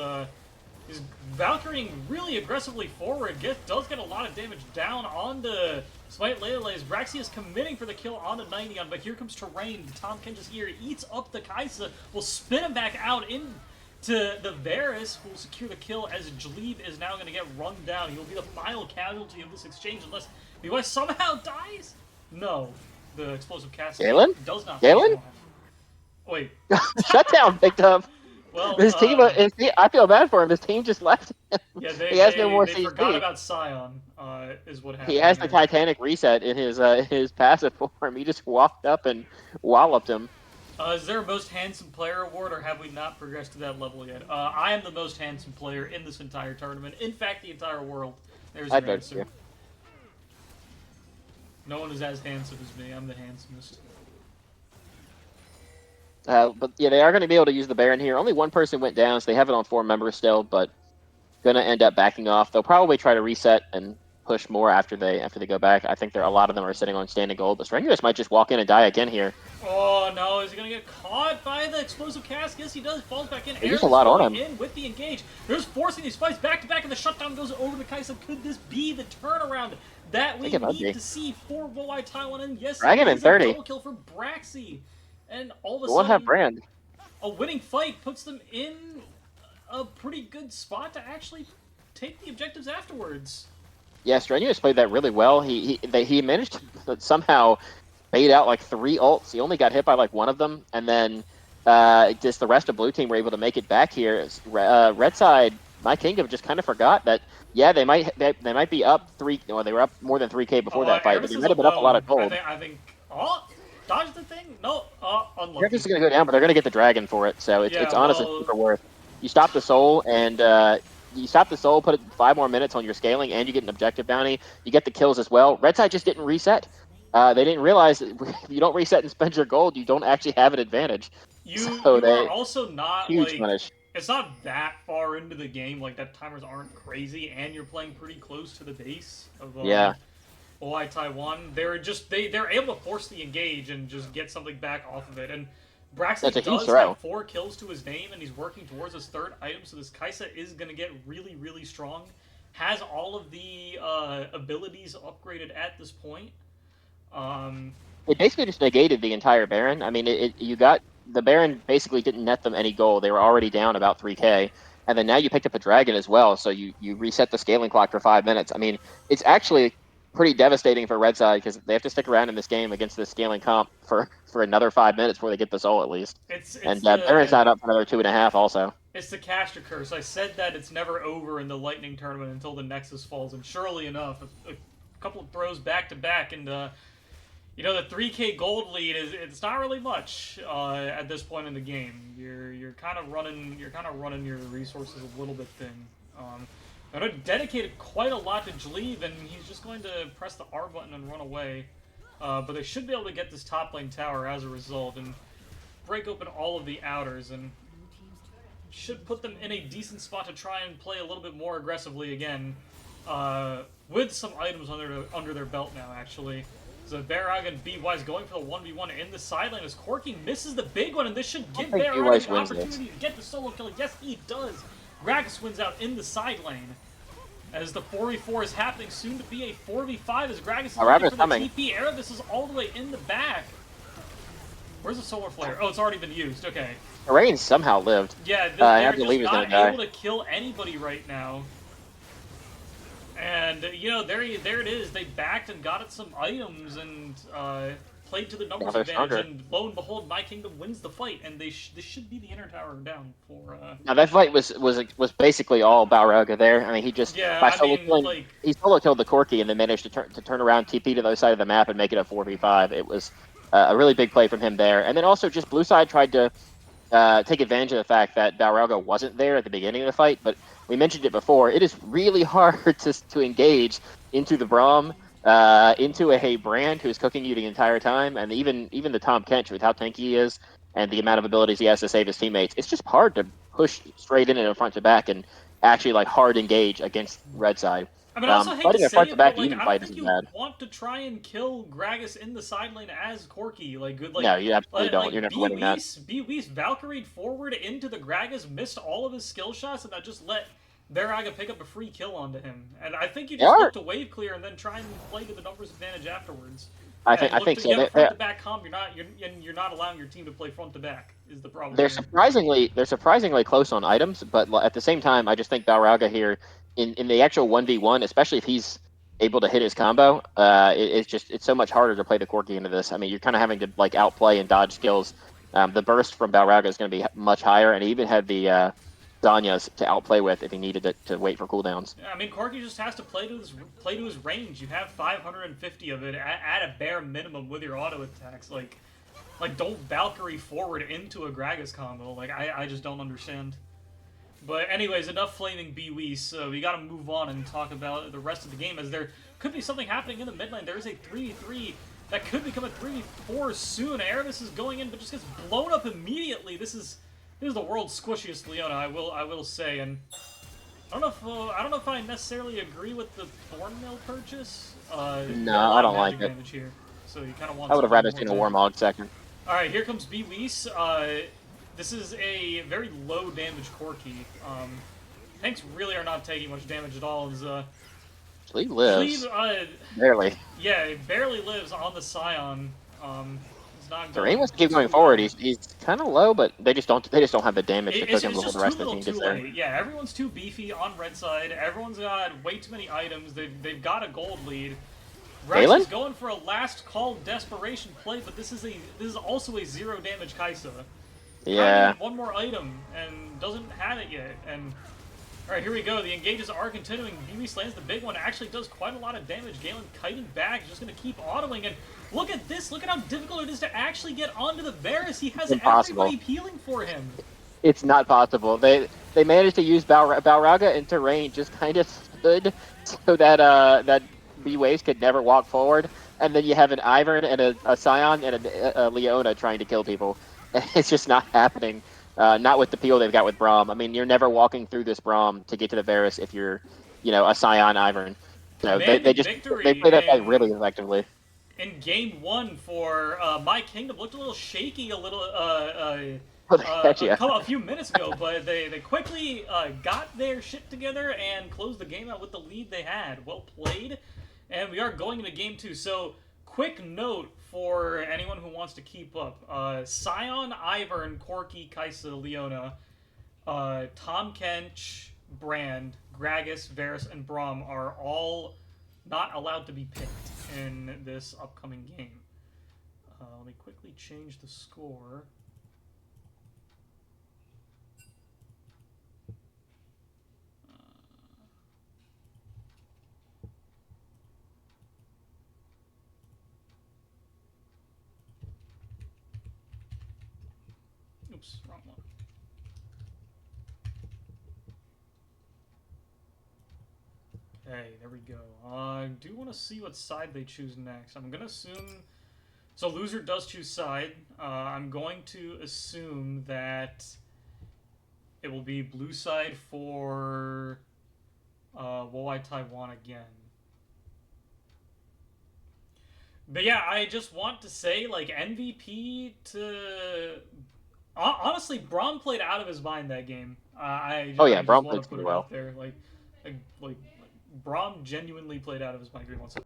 is Valkyrieing really aggressively forward. Does get a lot of damage down onto Smite Lele as Braxy is committing for the kill onto 90 but here comes Terrain. Tom Kenja's here, eats up the Kaisa, will spin him back out into the Varus, who will secure the kill as Jalib is now going to get run down. He will be the final casualty of this exchange unless BY somehow dies? No. The explosive cast Galen? Does not. Galen? Wait. Shutdown picked up. Well, his team, I feel bad for him. His team just left him. Yeah, he has no more they forgot about Scion, is what happened. He has the Titanic reset in his passive form. He just walked up and walloped him. Is there a most handsome player award, or have we not progressed to that level yet? I am the most handsome player in this entire tournament. In fact, the entire world. There's your answer. No one is as handsome as me. I'm the handsomest. But yeah, they are going to be able to use the Baron here. Only one person went down, so they have it on 4 members still, but going to end up backing off. They'll probably try to reset and push more after they go back. I think a lot of them are sitting on standing gold, but Strenuous might just walk in and die again here. Oh no, is he going to get caught by the explosive cast? Yes, he does. Falls back in. There's a lot on him. In with the engage. They're just forcing these fights back to back, and the shutdown goes over to Kaisa. Could this be the turnaround that we need to see for Will Taiwan? And yes, Dragon it in is 30. A double kill for Braxy. And all of a We'll sudden, have Brand. A winning fight puts them in a pretty good spot to actually take the objectives afterwards. Yeah, Strenuous played that really well. He managed to somehow bait out like 3 ults. He only got hit by like 1 of them, and then just the rest of blue team were able to make it back here. Red side, My Kingdom just kind of forgot that. Yeah, they might be up 3, or they were up more than 3K before that fight, but they might have been up a lot of gold. I think. Oh, dodge the thing? No. Unlucky. They're just gonna go down, but they're gonna get the dragon for it. So it's honestly super worth. You stop the soul and. Put it 5 more minutes on your scaling, and you get an objective bounty. You get the kills as well. Red side just didn't reset. They didn't realize that if you don't reset and spend your gold, you don't actually have an advantage. You are also not huge like punish. It's not that far into the game. Like that timers aren't crazy, and you're playing pretty close to the base of OI Taiwan. They're able to force the engage and just get something back off of it. And Braxton does have 4 kills to his name, and he's working towards his 3rd item, so this Kai'Sa is going to get really, really strong. Has all of the abilities upgraded at this point. It basically just negated the entire Baron. I mean, you got... The Baron basically didn't net them any gold. They were already down about 3K, and then now you picked up a Dragon as well, so you reset the scaling clock for 5 minutes. I mean, it's actually pretty devastating for Red side because they have to stick around in this game against the scaling comp for another 5 minutes before they get the soul at least. Baron's not up for another 2.5 also. It's the caster curse. I said that it's never over in the Lightning tournament until the Nexus falls, and surely enough, a couple of throws back to back, and the 3K gold lead it's not really much at this point in the game. You're kind of running your resources a little bit thin. I know dedicated quite a lot to Jleave, and he's just going to press the R button and run away. But they should be able to get this top lane tower as a result and break open all of the outers, and should put them in a decent spot to try and play a little bit more aggressively again, with some items under their belt now, actually. So Barag and B-Wise going for the 1v1 in the side lane as Corki misses the big one, and this should give Barag an opportunity to get the solo kill. Yes, he does. Gragas wins out in the side lane. As the 4v4 is happening, soon to be a 4v5 as Gragas is looking for the TP. Erebus is all the way in the back. Where's the Solar Flare? Oh, it's already been used. Okay. Rain somehow lived. Yeah, they're just not able to kill anybody right now. And, there it is. They backed and got at some items and played to the numbers advantage, and lo and behold, My Kingdom wins the fight, and this should be the inner tower down for... Now, that fight was basically all Balrogga there. I mean, he just... he solo killed the Corki and then managed to turn around, TP to the other side of the map and make it a 4v5. It was a really big play from him there. And then also, just blue side tried to take advantage of the fact that Balrogga wasn't there at the beginning of the fight, but we mentioned it before. It is really hard to engage into the Braum, into a Brand who's cooking you the entire time, and even the Tahm Kench with how tanky he is and the amount of abilities he has to save his teammates. It's just hard to push straight in and front to back and actually hard engage against Red side. I mean, I also hate to say it, but I don't think you want to try and kill Gragas in the side lane as Corki. No, you absolutely don't. You're never winning that. B-Weez Valkyried forward into the Gragas, missed all of his skill shots, and that just let Barragga pick up a free kill onto him. And I think you just look to wave clear and then try and play to the numbers advantage afterwards. I think so. Front to back comp, you're not allowing your team to play front to back is the problem. They're surprisingly close on items, but at the same time, I just think Balrogga here in the actual 1v1, especially if he's able to hit his combo, it's so much harder to play the Corki into this. I mean, you're kind of having to outplay and dodge skills. The burst from Balrogga is going to be much higher, and he even had the Zanyas to outplay with if he needed to wait for cooldowns. I mean, Corki just has to play to his range. You have 550 of it at a bare minimum with your auto attacks. Like don't Valkyrie forward into a Gragas combo. I just don't understand. But anyways, enough flaming B-Weez, so we gotta move on and talk about the rest of the game, as there could be something happening in the mid lane. There is a 3v3 that could become a 3v4 soon. Erebus is going in, but just gets blown up immediately. This is the world's squishiest Leona, I will say, and I don't know if I necessarily agree with the Thornmail purchase. No, I don't like it. Here, so you kind of want. I would have rather seen a Warmog second. All right, here comes B-Weez. This is a very low damage Corki. Tanks really are not taking much damage at all. Jleave lives. Jleave, barely. Yeah, it barely lives on the Scion. not Terrain going wants to keep going too forward. well. He's kind of low, but they just don't have the damage to It's cook him before just the too rest of the little team too gets there. late. Yeah, everyone's too beefy on red side. Everyone's got way too many items. They've got a gold lead. Rex Galen? is going for a last call desperation play, but this is also a 0 damage Kaisa. Yeah. One more item and doesn't have it yet. And alright, here we go. The engages are continuing. BB lands the big one. Actually does quite a lot of damage. Galen kiting back, just gonna keep autoing. And look at this. Look at how difficult it is to actually get onto the Varus. He has Impossible. everybody peeling for him. It's not possible. They managed to use Balraga and Terrain just kind of stood so that that B-Waves could never walk forward, and then you have an Ivern and a Scion and a Leona trying to kill people. It's just not happening. Not with the peel they've got with Braum. I mean, you're never walking through this Braum to get to the Varus if you're, a Scion Ivern. So they play that fight really effectively. In game 1 for My Kingdom looked a little shaky a few minutes ago, but they quickly got their shit together and closed the game out with the lead they had. Well played, and we are going into game 2. So, quick note for anyone who wants to keep up: Scion, Ivern, Corki, Kaisa, Leona, Tahm Kench, Brand, Gragas, Varus, and Braum are all not allowed to be picked in this upcoming game. Let me quickly change the score. Oops, wrong one. Okay, there we go. I do want to see what side they choose next. I'm going to assume... So loser does choose side. I'm going to assume that it will be blue side for Wolai Taiwan again. But yeah, I just want to say, like, MVP to... Honestly, Braum played out of his mind that game. I just Braum want played to put pretty it well. out there. Like, Braum genuinely played out of his mind. Give me one second.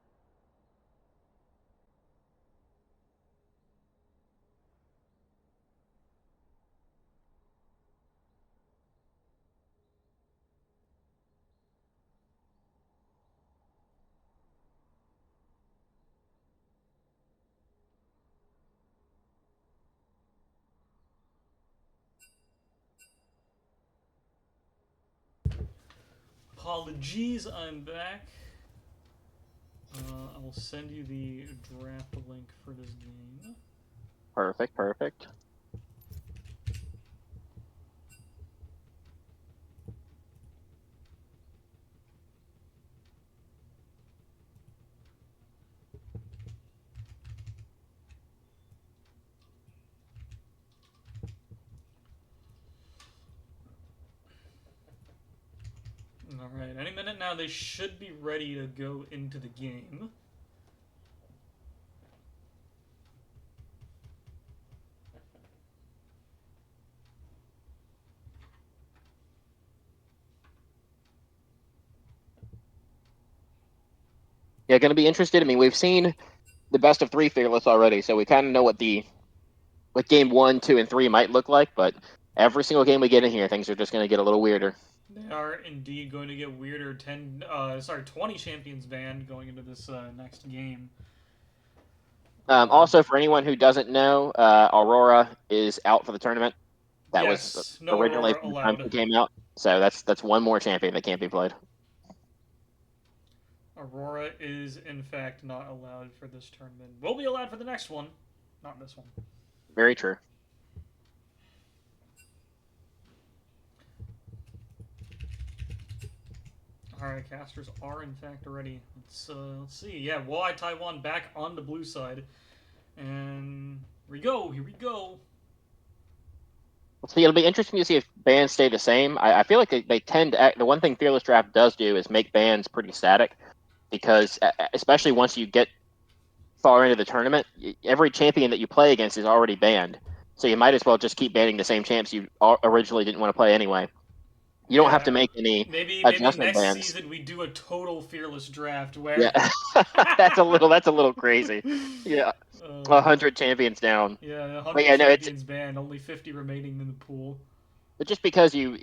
Apologies, I'm back. I will send you the draft link for this game. Perfect. Alright, any minute now they should be ready to go into the game. Yeah, going to be interested. I mean, we've seen the best of 3 Fearless already, so we kind of know what game 1, 2, and 3 might look like, but every single game we get in here, things are just going to get a little weirder. They are indeed going to get weirder. 20 champions banned going into this next game. Also, for anyone who doesn't know, Aurora is out for the tournament. That was no originally Aurora from the time allowed. it came out. So that's one more champion that can't be played. Aurora is, in fact, not allowed for this tournament. Will be allowed for the next one, not this one. Very true. Alright, casters are in fact ready. Let's see. Yeah, Wolai Taiwan back on the blue side. And here we go. See, it'll be interesting to see if bans stay the same. I feel like they tend to the one thing Fearless Draft does do is make bans pretty static, because especially once you get far into the tournament, every champion that you play against is already banned. So you might as well just keep banning the same champs you originally didn't want to play anyway. You don't have to make any maybe adjustment next bands. season we do a total fearless draft Yeah, where that's a little crazy. Yeah, uh, 100 champions down. yeah, But 100 yeah, no, champions banned, only 50 remaining in the pool. but just because you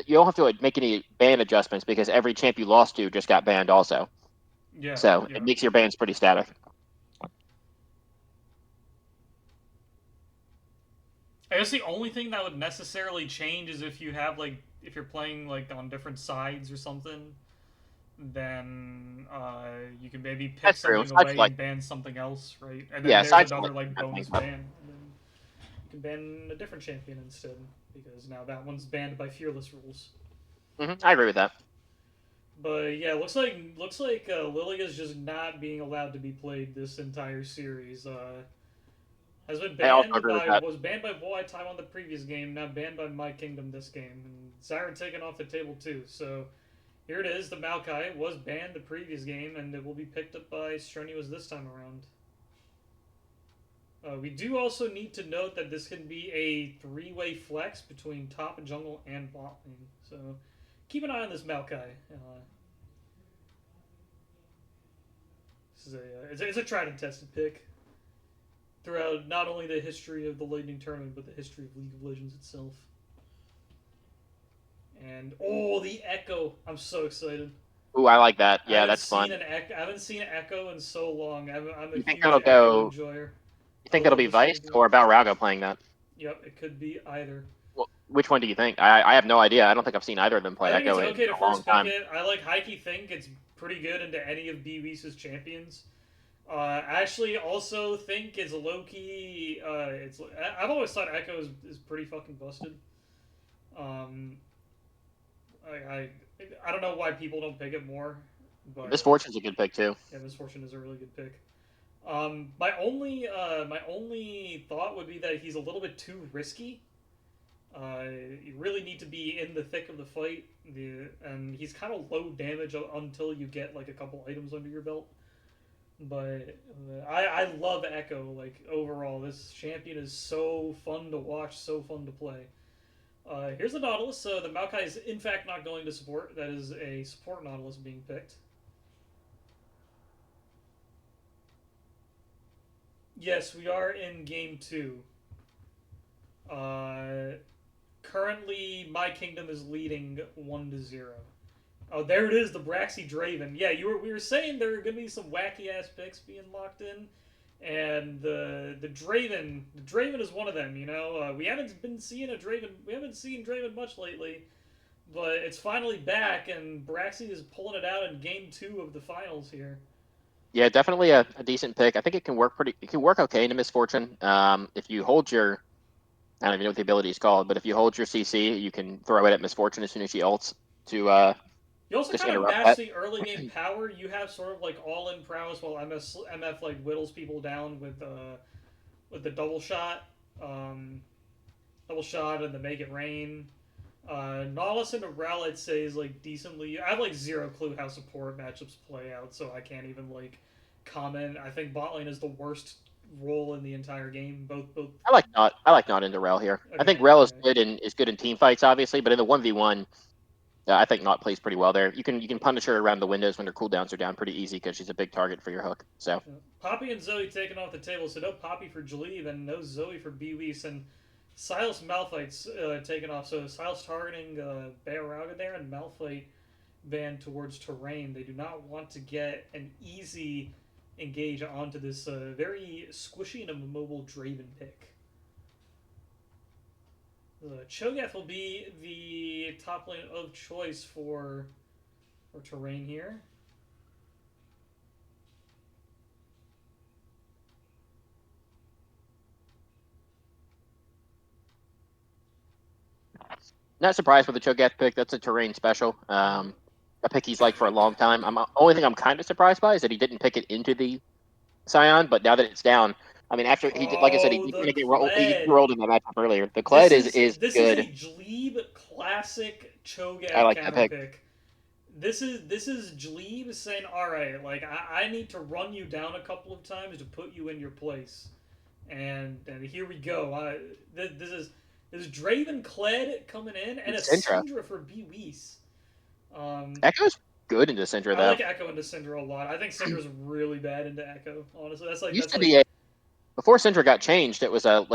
don't have to like, make any ban adjustments because every champ you lost to just got banned also. Yeah, So yeah. it makes your bans pretty static. I guess the only thing that would necessarily change is if you have if you're playing like on different sides or something, then you can maybe pick That's true. something Sides away like and ban something else, right? And then yeah, there's sides another like like that thing. bonus ban, and then you can ban a different champion instead because now that one's banned by fearless rules. I agree with that. But yeah, looks like Lilia's just not being allowed to be played this entire series. Has been I also banned agree with by that. was banned by Boai Time on the previous game, now banned by My Kingdom this game, and Zyra taken off the table too. So here it is. The Maokai was banned the previous game, and it will be picked up by Strenuous this time around. We do also need to note that this can be a three-way flex between top, jungle, and bot lane. So keep an eye on this Maokai. This is it's a tried and tested pick throughout not only the history of the Lightning Tournament, but the history of League of Legends itself. And oh, the Echo! I'm so excited. Ooh, I like that. Yeah, that's fun. I haven't seen Echo in so long. I'm a You think huge that'll Echo go? enjoyer. You I think that'll love be this Vice champion. or Balrog playing that? Yep, it could be either. Well, which one do you think? I have no idea. I don't think I've seen either of them play I think it's Echo in okay to a long first pick time. it. I like Heike think it's pretty good into any of B-Weese's champions. I actually also think it's low key. I've always thought Echo is pretty fucking busted. I I don't know why people don't pick it more, but Miss Fortune's a good pick too. yeah, Misfortune is a really good pick. My only thought would be that he's a little bit too risky. You really need to be in the thick of the fight, and he's kind of low damage until you get like a couple items under your belt. But I love Echo. Like overall, this champion is so fun to watch, so fun to play. Here's the Nautilus. So the Maokai is in fact not going to support. That is a support Nautilus being picked. Yes, we are in game 2. Currently, My Kingdom is leading 1-0. Oh, there it is, the Braxy Draven. Yeah, we were saying there are going to be some wacky ass picks being locked in, and the Draven is one of them. You know, we haven't been seeing we haven't seen Draven much lately, but it's finally back, and Braxy is pulling it out in game 2 of the finals here. Yeah, definitely a decent pick. I think it can work okay into Misfortune. If you hold your, I don't even know what the ability is called, but if you hold your CC, you can throw it at Misfortune as soon as she ults to You also just kind of interrupt match that. the early game power. You have sort of like all-in prowess while MF like whittles people down with the double shot and the make it rain. Nautilus and Rel, I'd say, is like decently. I have like zero clue how support matchups play out, so I can't even like comment. I think bot lane is the worst role in the entire game. Both. I like not into Rel here. I think Okay, Rel is okay. good and is good in team fights, obviously, but in the 1v1, I think Not plays pretty well there. You can punish her around the windows when her cooldowns are down pretty easy because she's a big target for your hook. So Poppy and Zoe taken off the table, so no Poppy for Jaleve and no Zoe for B-Wees, and Silas Malphite's taken off, so Silas targeting Bayaraga there, and Malphite banned towards terrain. They do not want to get an easy engage onto this very squishy and immobile Draven pick. Cho'Gath will be the top lane of choice for terrain here. not surprised with the Cho'Gath pick. That's a terrain special. A pick he's like for a long time. Only thing I'm kind of surprised by is that he didn't pick it into the Scion, but now that it's down, I mean, after he did, like I said, he The get rolled. He Kled. rolled in that matchup earlier. The Kled is this good. is a Dleeb classic Cho'Gath I like that counter pick. pick. This is Dleeb saying, "All right, like I need to run you down a couple of times to put you in your place," and here we go. There's Draven Kled coming in, and a Syndra. Syndra for Bwys. Echo's good into Syndra I though. like Echo into Syndra a lot. I think Syndra's really bad into Echo. Honestly, Used to be a before Syndra got changed, it was a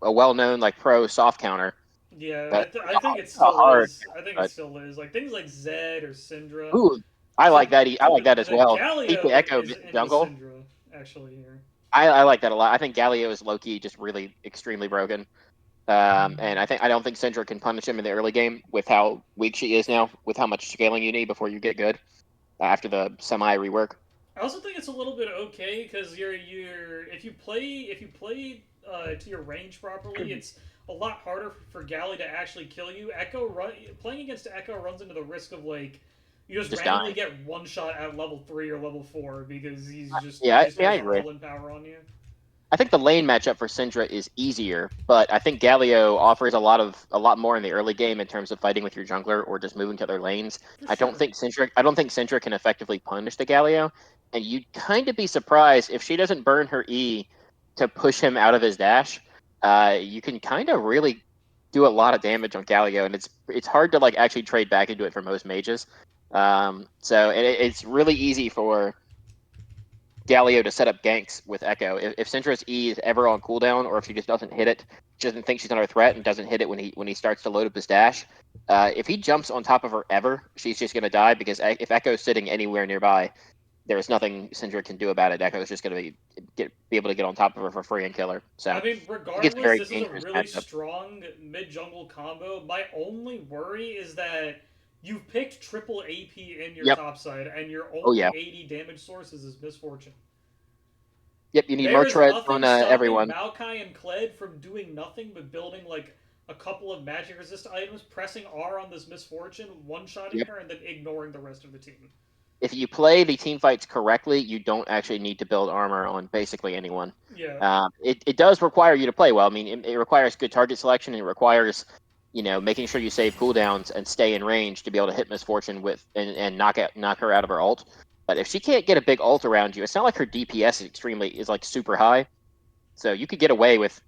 well known like pro soft counter. yeah. That I think it a still hard, is. I think it but still is. Like things like Zed or Syndra. ooh, I like So, that. I like that and as then well. Keep the Galio Echo is into jungle. Syndra actually here. I like that a lot. I think Galio is low key just really extremely broken. And I don't think Syndra can punish him in the early game with how weak she is now, with how much scaling you need before you get good after the semi rework. I also think it's a little bit okay because you're if you play to your range properly, it's a lot harder for Galley to actually kill you. Playing against Echo runs into the risk of like you just Just randomly dying. get one shot at level 3 or level 4 because Yeah, he I just mean I has agree. all in power on you. I think the lane matchup for Syndra is easier, but I think Galio offers a lot more in the early game in terms of fighting with your jungler or just moving to other lanes. For sure. I don't think Syndra can effectively punish the Galio, and you'd kind of be surprised if she doesn't burn her E to push him out of his dash. You can kind of really do a lot of damage on Galio, and it's hard to like actually trade back into it for most mages. So it's really easy for Galio to set up ganks with Echo. If Syndra's E is ever on cooldown, or if she just doesn't hit it, she doesn't think she's under threat and doesn't hit it when he starts to load up his dash. If he jumps on top of her ever, she's just gonna die because if Echo's sitting anywhere nearby, there's nothing Syndra can do about it. Echo's just gonna be able to get on top of her for free and kill her. So I I mean, think it's a regardless, very this is a dangerous really matchup. strong mid jungle combo. My only worry is that you've picked triple AP in your Yep. top side, and your Oh only yeah. 80 damage source is Miss Fortune. Yep. You need There is Murtred nothing on stopping everyone. Maokai and Kled from doing nothing but building like a couple of magic resist items, pressing R on this Miss Fortune, one shotting Yep. her, and then ignoring the rest of the team. If you play the team fights correctly, you don't actually need to build armor on basically anyone. Yeah. It does require you to play well. I mean, it requires good target selection. It requires, making sure you save cooldowns and stay in range to be able to hit Miss Fortune with and knock her out of her ult. But if she can't get a big ult around you, it's not like her DPS is like super high. So you could get away with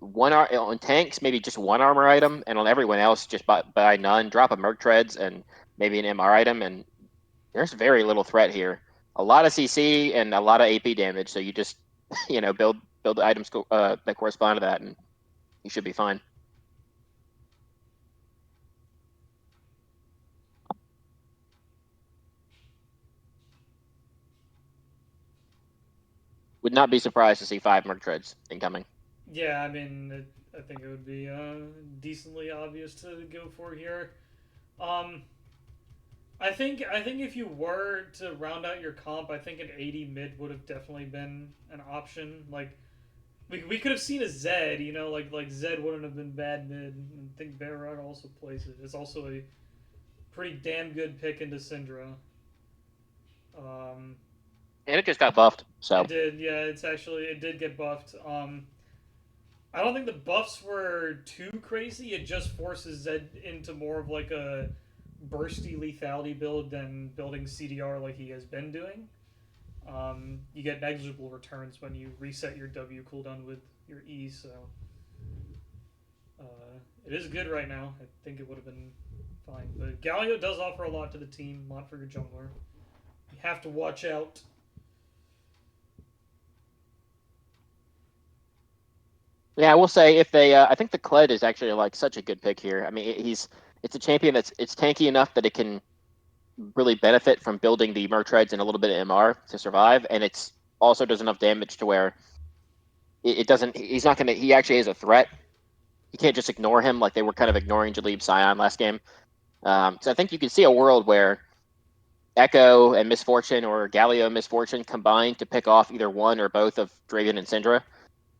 on tanks, maybe just one armor item, and on everyone else, just buy none. Drop a Merc Treads and maybe an MR item, and there's very little threat here. A lot of CC and a lot of AP damage. So you just, build the items that correspond to that, and you should be fine. Would not be surprised to see 5 Merc Treads incoming. Yeah, I mean, I think it would be decently obvious to go for here. Um, I think if you were to round out your comp, I think an 80 mid would have definitely been an option. Like we could have seen a Zed, like Zed wouldn't have been bad mid. I think Barrett also plays it. It's also a pretty damn good pick into Syndra. Um, And it just got buffed, so it did, yeah. It did get buffed. I don't think the buffs were too crazy. It just forces Zed into more of like a bursty lethality build than building CDR like he has been doing. You get negligible returns when you reset your W cooldown with your E, so it is good right now. I think it would have been fine. But Galio does offer a lot to the team, a lot for your jungler. You have to watch out. yeah, I will say if they, I think the Kled is actually like such a good pick here. I mean, it's a champion it's tanky enough that it can really benefit from building the Merc Treads and a little bit of MR to survive, and it's also does enough damage to where it doesn't. He's not gonna. He actually is a threat. You can't just ignore him like they were kind of ignoring Jalib Sion last game. So I think you can see a world where Echo and Miss Fortune or Galio and Miss Fortune combine to pick off either one or both of Draven and Syndra,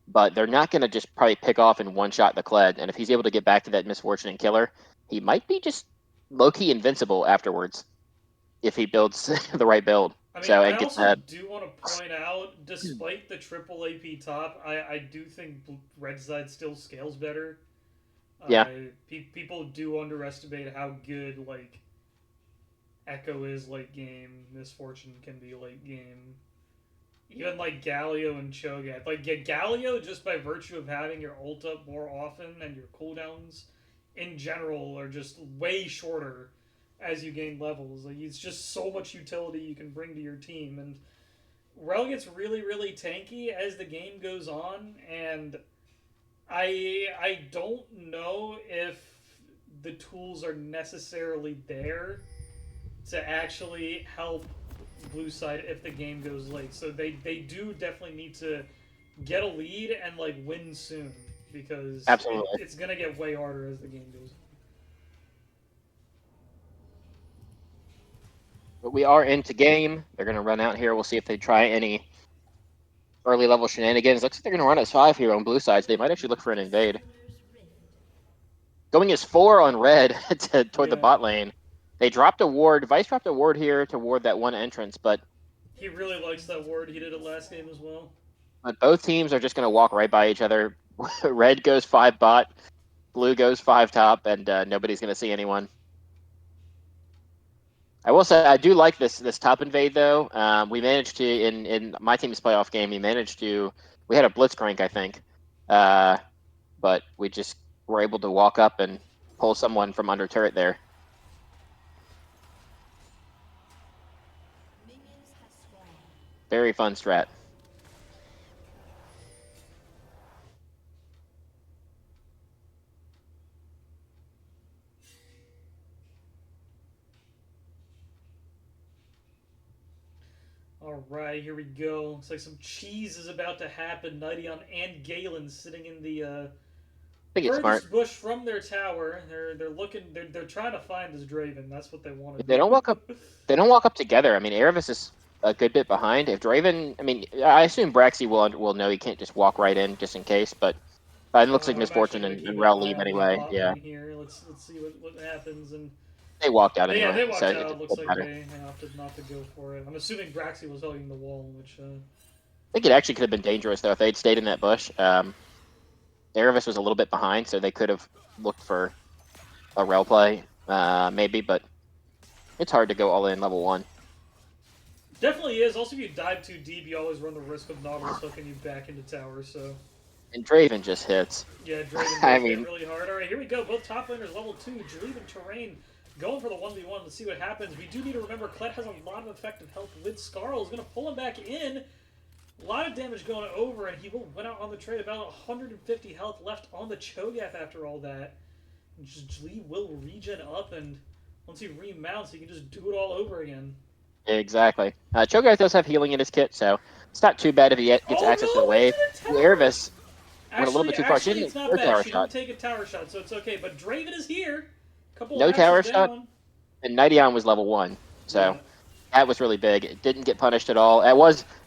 but they're not going to just probably pick off in one shot the Kled. And if he's able to get back to that Miss Fortune and kill her, he might be just low key invincible afterwards if he builds the right build. I mean, So I and gets also that. do want to point out, despite the triple AP top, I do think Red Side still scales better. Yeah, People do underestimate how good like Echo is late game. Misfortune can be late game. Even like Galio and Cho'Gath. Like Galio, just by virtue of having your ult up more often and your cooldowns in general are just way shorter as you gain levels. Like it's just so much utility you can bring to your team. And Rel gets really, really tanky as the game goes on, and I don't know if the tools are necessarily there to actually help blue side if the game goes late. So they do definitely need to get a lead and like win soon because Absolutely. it's gonna get way harder as the game goes. But we are into game. They're going to run out here. We'll see if they try any early level shenanigans. Looks like they're going to run as 5 here on blue sides. They might actually look for an invade. Going as 4 on red toward the bot lane. They dropped a ward. Vice dropped a ward here to ward that one entrance, but He really likes that ward. He did it last game as well. but both teams are just going to walk right by each other. Red goes 5 bot, blue goes 5 top, and nobody's going to see anyone. I will say I do like this top invade though. We managed to in my team's playoff game. We had a blitzcrank I think, but we just were able to walk up and pull someone from under turret there. Minions have spawned. Very fun strat. All right, here we go. Looks like some cheese is about to happen. Nightion and Galen sitting in the I think it's smart. furthest bush from their tower. They're looking. They're trying to find this Draven. That's what they want to do. They don't walk up. They don't walk up together. I mean, Erebus is a good bit behind. If Draven, I mean, I assume Braxy will know he can't just walk right in just in case. But it looks like I'm Misfortune actually and gonna Rel keep leave an eye on anyway. the bot Yeah, lane here. Let's see what happens. And they walked out yeah, anyway. they walked so out. it It looks doesn't like matter. they opted not to go for it. I'm assuming Braxy was hugging the wall, which. I think it actually could have been dangerous though if they'd stayed in that bush. Erebus was a little bit behind, so they could have looked for a Rel play, maybe. But it's hard to go all in level 1. Definitely is. Also, if you dive too deep, you always run the risk of Nautilus hooking you back into tower. So And Draven just hits. yeah, Draven I does hit mean- really hard. All right, here we go. Both top laners level 2. Dream and Terrain going for the 1v1. Let's see what happens. We do need to remember Kled has a lot of effective help with Skarl. Is going to pull him back in. A lot of damage going over, and he will win out on the trade. About 150 health left on the Cho'Gath after all that. And Jlee will regen up, and once he remounts, he can just do it all over again. Exactly. Cho'Gath does have healing in his kit, so it's not too bad if he gets Oh, access to no, the wave. it's in a tower! Erebus went a little bit too far. She Actually, didn't it's not no bad. tower She shot. didn't take a tower shot, so it's okay. But Draven is here. Couple No axes tower shot? down. And Nightion was level 1, so Yeah. that was really big. It didn't get punished at all.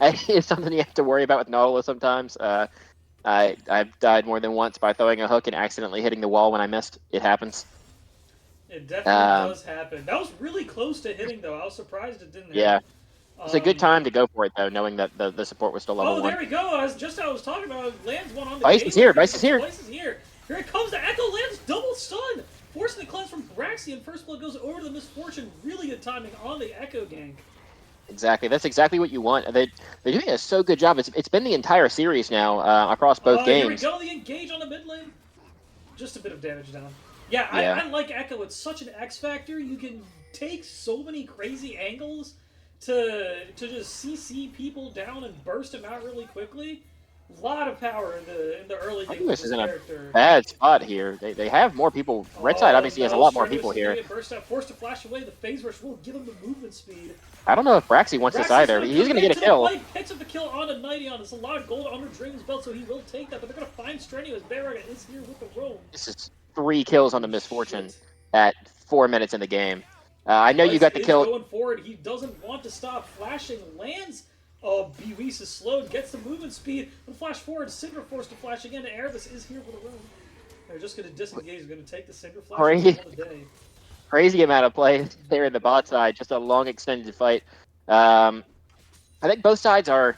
It's something you have to worry about with Nautilus sometimes. I've died more than once by throwing a hook and accidentally hitting the wall when I missed. It happens. It definitely does happen. That was really close to hitting, though. I was surprised it didn't hit. Yeah. It's a good Um, time to go for it, though, knowing that the support was still level Oh, 1. there we go. As just how I was talking about, lands one on the Vice gate. is here, Vice is here. Vice is here. Here it comes. The Echo lands double stun, forcing the cleanse from Braxy, and first blood goes over to the Misfortune. Really good timing on the Echo gank. Exactly. That's exactly what you want. They're doing a so good job. It's been the entire series now across both Here we games. go. The engage on the mid lane. Just a bit of damage down. Yeah, Yeah. I like Echo. It's such an X factor. You can take so many crazy angles to just CC people down and burst them out really quickly. A lot of power in the early I game think with this is this in a character. bad spot here. They have more people. Red side obviously has a lot more people here. Burst out, forced to flash away. The phase rush will give him the movement speed. I don't know if Braxy wants this Braxton's either. gonna He's going to come get a into the kill. fight, picks up the kill on a Nightion. There's a lot of gold under Draven's belt, so he will take that. But they're going to find Strenuous. Barraga is here with the roam. This is 3 kills on the Misfortune at 4 minutes in the game. I know you got the Is kill. going forward. He doesn't want to stop flashing. Lands. Oh, Bewease is slowed. Gets the movement speed. And flash forward. Cinder forced to flash again. Erebus is here for the roam. They're just going to disengage. They're going to take the Cinder flash. Crazy. and call it a day. Crazy amount of play there in the bot side. Just a long extended fight. I think both sides are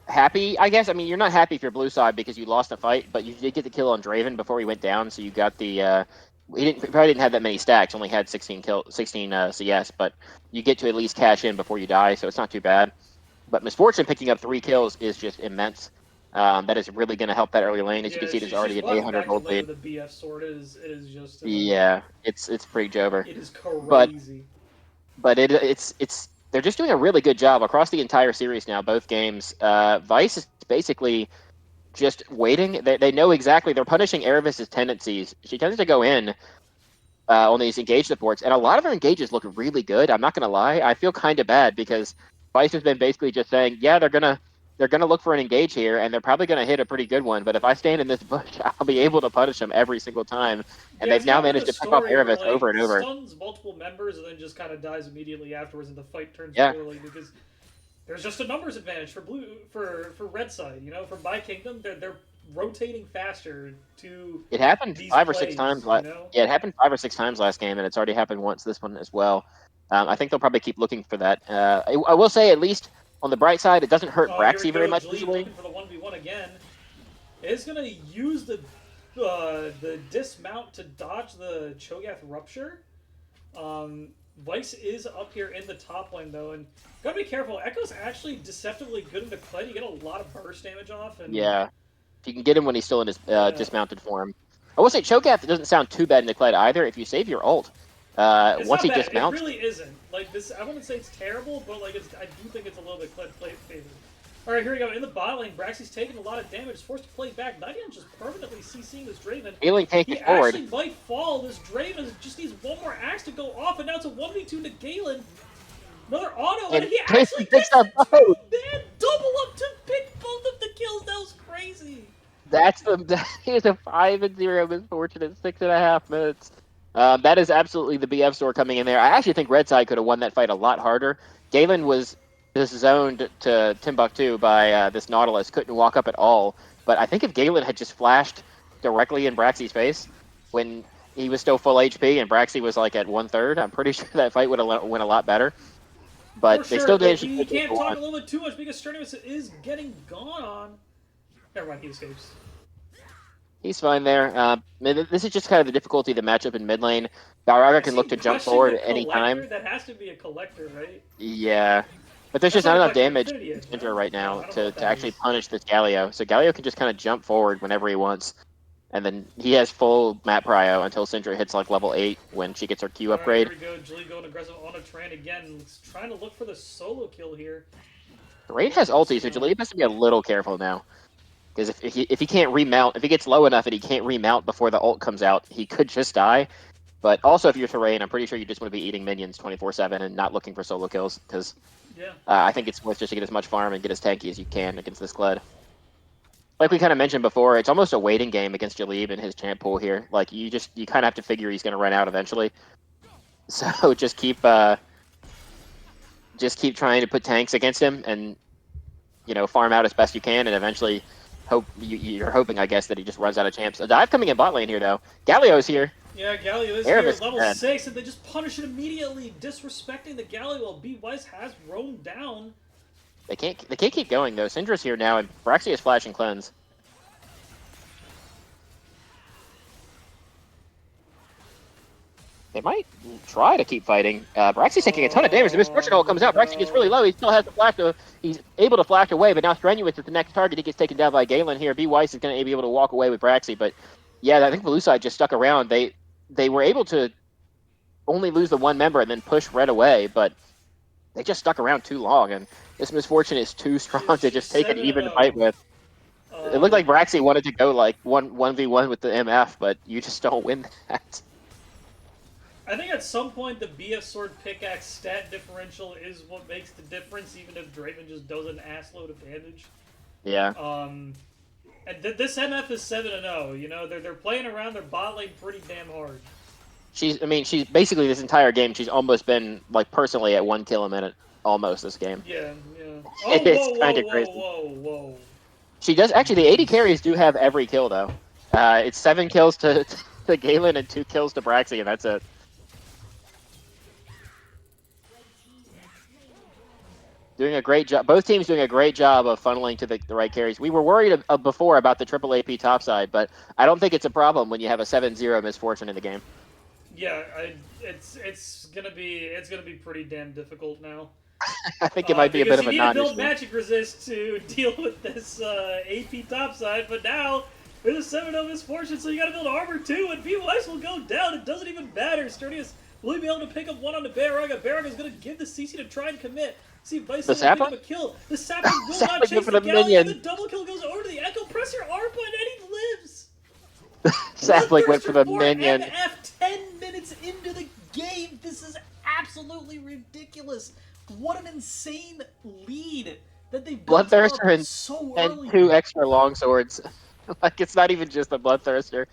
happy, I guess. I mean, you're not happy if you're blue side because you lost a fight, but you did get the kill on Draven before he went down, so you got the. He probably didn't have that many stacks. Only had 16 CS, but you get to at least cash in before you die, so it's not too bad. But Misfortune picking up 3 kills is just immense. That is really going to help that early lane. As you can see, there's she's already an walking 800 back to gold lane lead. with a BF sword. It is just Yeah, it's pretty jober. it is But crazy. it's they're just doing a really good job across the entire series now. Both games, Vice is basically just waiting. They know exactly. They're punishing Erebus's tendencies. She tends to go in on these engage supports, and a lot of her engages look really good. I'm not gonna lie. I feel kind of bad because Vice has been basically just saying, yeah, they're gonna look for an engage here, and they're probably gonna hit a pretty good one. But if I stand in this bush, I'll be able to punish them every single time. And Yeah, they've it's now kind of been managed a to pick off story where Erebus like over and over. stuns multiple members and then just kind of dies immediately afterwards, and the fight turns Yeah. poorly because there's just a numbers advantage for red side. You know, for my kingdom, they're rotating faster to It happened these 5 or 6 plays. times. You know, Yeah, it happened 5 or 6 times last game, and it's already happened once this one as well. I think they'll probably keep looking for that. I will say, at least on the bright side, it doesn't hurt here we Braxy very go. much Jalib visually. looking for the 1v1 again. Is gonna use the dismount to dodge the Cho'Gath Rupture. Vice is up here in the top lane though, and gotta be careful. Echo's actually deceptively good in the Kled. You get a lot of burst damage off, and Yeah, if you can get him when he's still in his Yeah. dismounted form. I will say, Cho'Gath doesn't sound too bad in the Kled either. If you save your ult, it's once not he bad. dismounts, It really isn't. Like this, I wouldn't say it's terrible, but like I do think it's a little bit Kled favored. All right, here we go. In the bot lane, Braxy's taking a lot of damage. Is forced to play back. Nightingale just permanently CCing this Draven. Healing tank He is forward. actually might fall. This Draven just needs one more axe to go off, and now it's a 1v2 to Galen. Another auto, and And he Casey actually picks gets up the both. two-man double up to pick both of the kills. That was crazy. That is a 5-0 Misfortune in 6.5 minutes. That is absolutely the BF store coming in there. I actually think Red Side could have won that fight a lot harder. Galen was just zoned to Timbuktu by this Nautilus, couldn't walk up at all. But I think if Galen had just flashed directly in Braxy's face when he was still full HP and Braxy was like at 1/3, I'm pretty sure that fight would have went a lot better. But For they sure, still but managed to we take can't it talk one. a little bit too much because Strenuous is getting gone on. Never mind, he escapes. He's fine there. This is just kind of the difficulty of the matchup in mid lane. Balrogger can look to jump forward at any time. That has to be a collector, right? Yeah. But there's That's just not not enough like damage Infinity in is, Syndra no? right I now don't know to what that actually is. punish this Galio. So Galio can just kind of jump forward whenever he wants. And then he has full map prio until Syndra hits like level 8 when she gets her Q upgrade. Alright, here we go. Julie going aggressive on a Tran again. Trying to look for the solo kill here. Rain has ulti, so Jalib has to be a little careful now. Because if he can't remount, if he gets low enough that he can't remount before the ult comes out, he could just die. But also, if you're Terrain, I'm pretty sure you just want to be eating minions 24/7 and not looking for solo kills. Because Yeah. I think it's worth just to get as much farm and get as tanky as you can against this Kled. Like we kind of mentioned before, it's almost a waiting game against Jalib and his champ pool here. Like you kind of have to figure he's going to run out eventually. So just keep trying to put tanks against him and farm out as best you can, and eventually you're hoping, I guess, that he just runs out of champs. A dive coming in bot lane here though. Galio's here. Yeah, Galio is Erebus here, level dead. 6, and they just punish it immediately, disrespecting the Galio while B Weiss has roamed down. They can't keep going though. Syndra's here now, and Braxy is flashing cleanse. They might try to keep fighting. Braxy's taking a ton of damage. The Misfortune ult comes out. Braxy gets really low. He still has the flash. He's able to flash away, but now Strenuous is the next target. He gets taken down by Galen here. B Weiss is going to be able to walk away with Braxy, but yeah, I think Beluside just stuck around. They were able to only lose the one member and then push Red away, but they just stuck around too long, and this Misfortune is too strong to just take an even fight with. It looked like Braxy wanted to go like 1v1 with the MF, but you just don't win that. I think at some point the BF Sword Pickaxe stat differential is what makes the difference, even if Draven just does an assload of damage. Yeah. And this MF is 7-0. You know, they're playing around their bot lane pretty damn hard. She's basically this entire game. She's almost been like personally at 1 kill a minute, almost this game. Yeah. Oh, It's kinda crazy. whoa. She does actually. The 80 carries do have every kill though. It's 7 kills to Galen and 2 kills to Braxy, and that's it. Doing a great job. Both teams doing a great job of funneling to the right carries. We were worried before about the triple AP topside, but I don't think it's a problem when you have a 7-0 Misfortune in the game. Yeah, it's gonna be pretty damn difficult now. I think it might be a bit because of a he needed to build non-issue. magic resist to deal with this AP topside, but now there's a 7-0 misfortune, so you gotta build armor too, and B-Wise will go down. It doesn't even matter. Sturdius will he be able to pick up one on the Baraga? Baraga's gonna give the CC to try and commit. See, Bison The will pick Sapling? up a kill. The Sapling will not Sapling chase for the the Galleon. minion. The double kill goes over to the Echo. Press your R button, and he lives. Sapling went for the Bloodthirster minion. MF 10 minutes into the game. This is absolutely ridiculous. What an insane lead that they built Bloodthirster up and, so and early. 2 extra longswords. Like, it's not even just the Bloodthirster.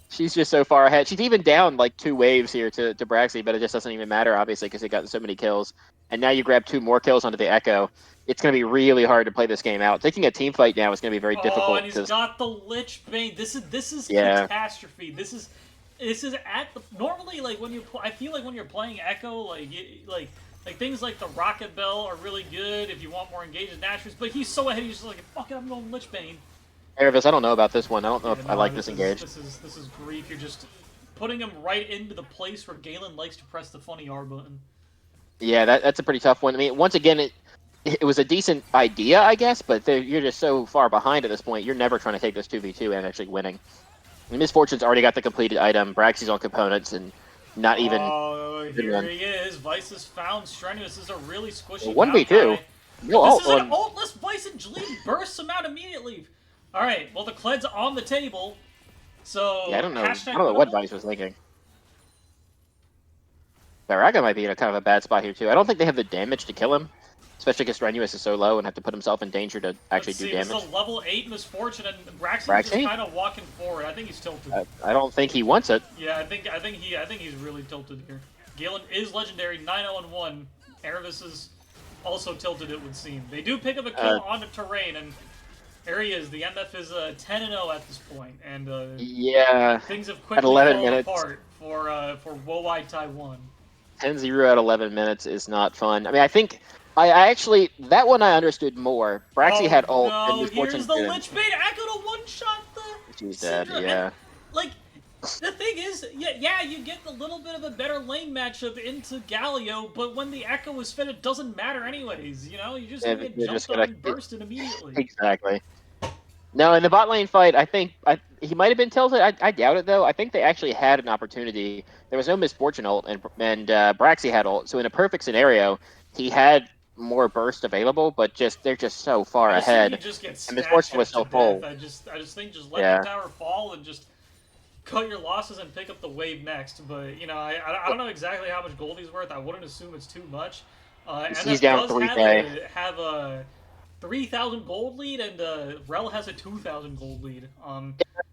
She's just so far ahead. She's even down like 2 waves here to Braxy, but it just doesn't even matter, obviously, because he got so many kills. And now you grab 2 more kills onto the Echo. It's going to be really hard to play this game out. Taking a team fight now is going to be very Oh, difficult. and he's got the Lich Bane. This is Yeah. catastrophe. This is at the normally like when you I feel like when you're playing Echo like things like the Rocket Bell are really good if you want more engaged in Nashers, but he's so ahead. He's just like, fuck it, I'm going Lich Bane. Erebus, I don't know about this one. I don't know if Yeah, I like this this is- engage. This is grief. You're just putting him right into the place where Galen likes to press the funny R button. Yeah, that's a pretty tough one. I mean, once again, it was a decent idea, I guess, but you're just so far behind at this point. You're never trying to take this 2v2 and actually winning. And Misfortune's already got the completed item. Braxy's on components, and not even... Oh, here one. he is. Vice has found Strenuous. This is a really squishy 1v2. Maokai. No This ult is an on... ultless Bison. Jaleed bursts him out immediately. Alright, well, the Cled's on the table. So, Yeah, I don't know hashtag what winnable. Vice was thinking. Baraga might be in a kind of a bad spot here, too. I don't think they have the damage to kill him, especially because Strenuous is so low and have to put himself in danger to actually Let's do see, damage. This is a level 8 Misfortune, and Braxton's just Braxy? kind of walking forward. I think he's tilted. I don't think he wants it. Yeah, I think he's really tilted here. Galen is legendary, 9-0-1. Erebus is also tilted, it would seem. They do pick up a kill on the terrain, and there he is. The MF is 10-0 at this point, and Yeah, things have at quickly 11 fallen minutes. apart for Wowai Taiwan. 10-0 at 11 minutes is not fun. I mean, I think... I actually... That one I understood more. Braxy had ult, and No, Misfortune here's the didn't. Lich Bane. Echo to one-shot the She's dead, Syndra. yeah. And, like, the thing is, yeah, you get a little bit of a better lane matchup into Galio, but when the Echo is fed, it doesn't matter anyways, you know? You just Yeah, get you're jumped just on gonna and bursted immediately. Exactly. No, in the bot lane fight, I think he might have been tilted. I doubt it, though. I think they actually had an opportunity. There was no Misfortune ult, and Braxy had ult. So in a perfect scenario, he had more burst available, but they're just so far I just think ahead. you just get And Misfortune was so to full. death. I just think just let Yeah. the tower fall and just cut your losses and pick up the wave next. But you know, I don't know exactly how much gold he's worth. I wouldn't assume it's too much. And He's that down does 3K. have a 3,000 gold lead, and Rel has a 2,000 gold lead.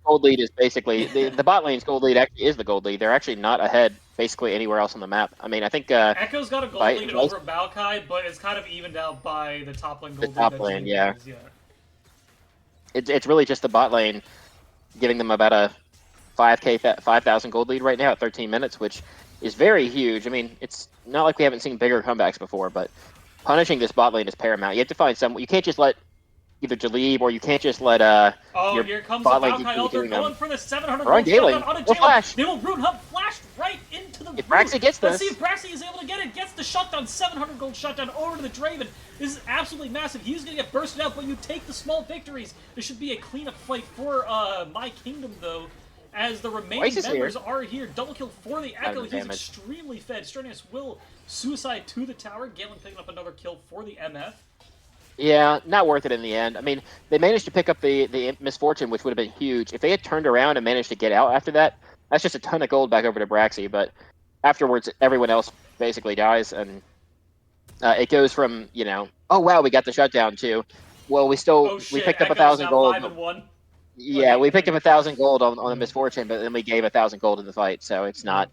Gold lead is basically the bot lane's gold lead actually is the gold lead. They're actually not ahead basically anywhere else on the map. I mean, I think Echo's got a gold lead Vice- over Maokai, but it's kind of evened out by the top lane gold top lead. that lane, Jhin yeah. has, it's really just the bot lane giving them about a 5,000 gold lead right now at 13 minutes, which is very huge. I mean, it's not like we haven't seen bigger comebacks before, but punishing this bot lane is paramount. You have to find some. You can't just let either Jalib or you can't just let Oh, your here comes the bot lane Maokai keep ultra doing them. going for the 700 They're on gold Galen. shotgun on a Go Jalen. flash. They will Rune Hub flashed right into the If root. Braxy gets Let's this- see if Braxy is able to get it. Gets the shutdown, 700 gold shutdown over to the Draven. This is absolutely massive. He's going to get bursted out, but you take the small victories. This should be a cleanup fight for My Kingdom, though, as the remaining Oasis members here. are here. Double kill for the Echo. He's damage. extremely fed. Strenuous will suicide to the tower. Galen picking up another kill for the MF. Yeah, not worth it in the end. I mean, they managed to pick up the Misfortune, which would have been huge. If they had turned around and managed to get out after that, that's just a ton of gold back over to Braxy. But afterwards, everyone else basically dies, and it goes from, oh wow, we got the shutdown too. Well, we Oh shit, picked up Echo's 1,000 now gold. 5-1. Yeah, we picked up 1,000 gold on the Misfortune, but then we gave 1,000 gold in the fight. So it's not.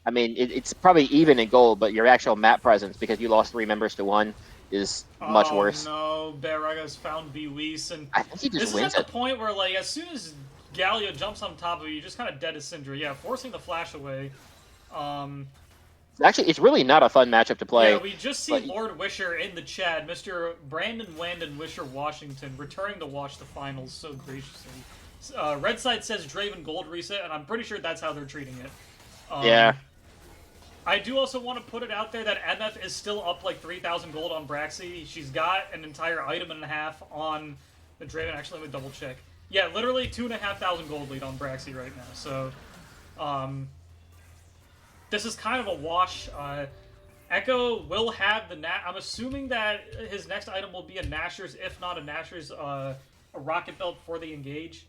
I mean, it's probably even in gold, but your actual map presence, because you lost 3 members to 1, is much worse. Oh no, Baraga's found Bwis, and I think he this just is wins at it. the point where, like, as soon as Galio jumps on top of you, you're just kind of dead as Syndra. Yeah, forcing the flash away. Actually, it's really not a fun matchup to play. Yeah, we just see but- Lord Wisher in the chat, Mr. Brandon Wandon Wisher Washington, returning to watch the finals so graciously. Red Side says Draven Gold reset, and I'm pretty sure that's how they're treating it. Yeah. I do also want to put it out there that MF is still up like 3,000 gold on Braxy. She's got an entire item and a half on the Draven. Actually, let me double check. Yeah, literally 2,500 gold lead on Braxy right now. So, this is kind of a wash. Echo will have the I'm assuming that his next item will be a Nashor's, if not a Nashor's, a Rocket Belt for the Engage.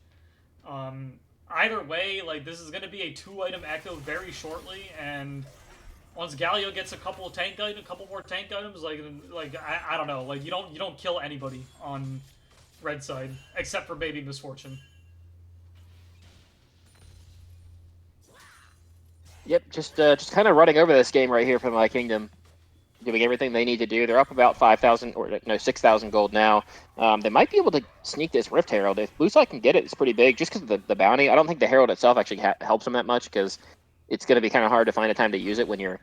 Either way, like, this is going to be a 2-item Echo very shortly, and once Galio gets a couple more tank items, like I don't know, like you don't kill anybody on red side except for maybe Misfortune. Yep, just kind of running over this game right here for My Kingdom, doing everything they need to do. They're up about 5,000 or no 6,000 gold now. They might be able to sneak this Rift Herald if Blue Side can get it. It's pretty big just because of the bounty. I don't think the Herald itself actually helps them that much because it's going to be kind of hard to find a time to use it when you're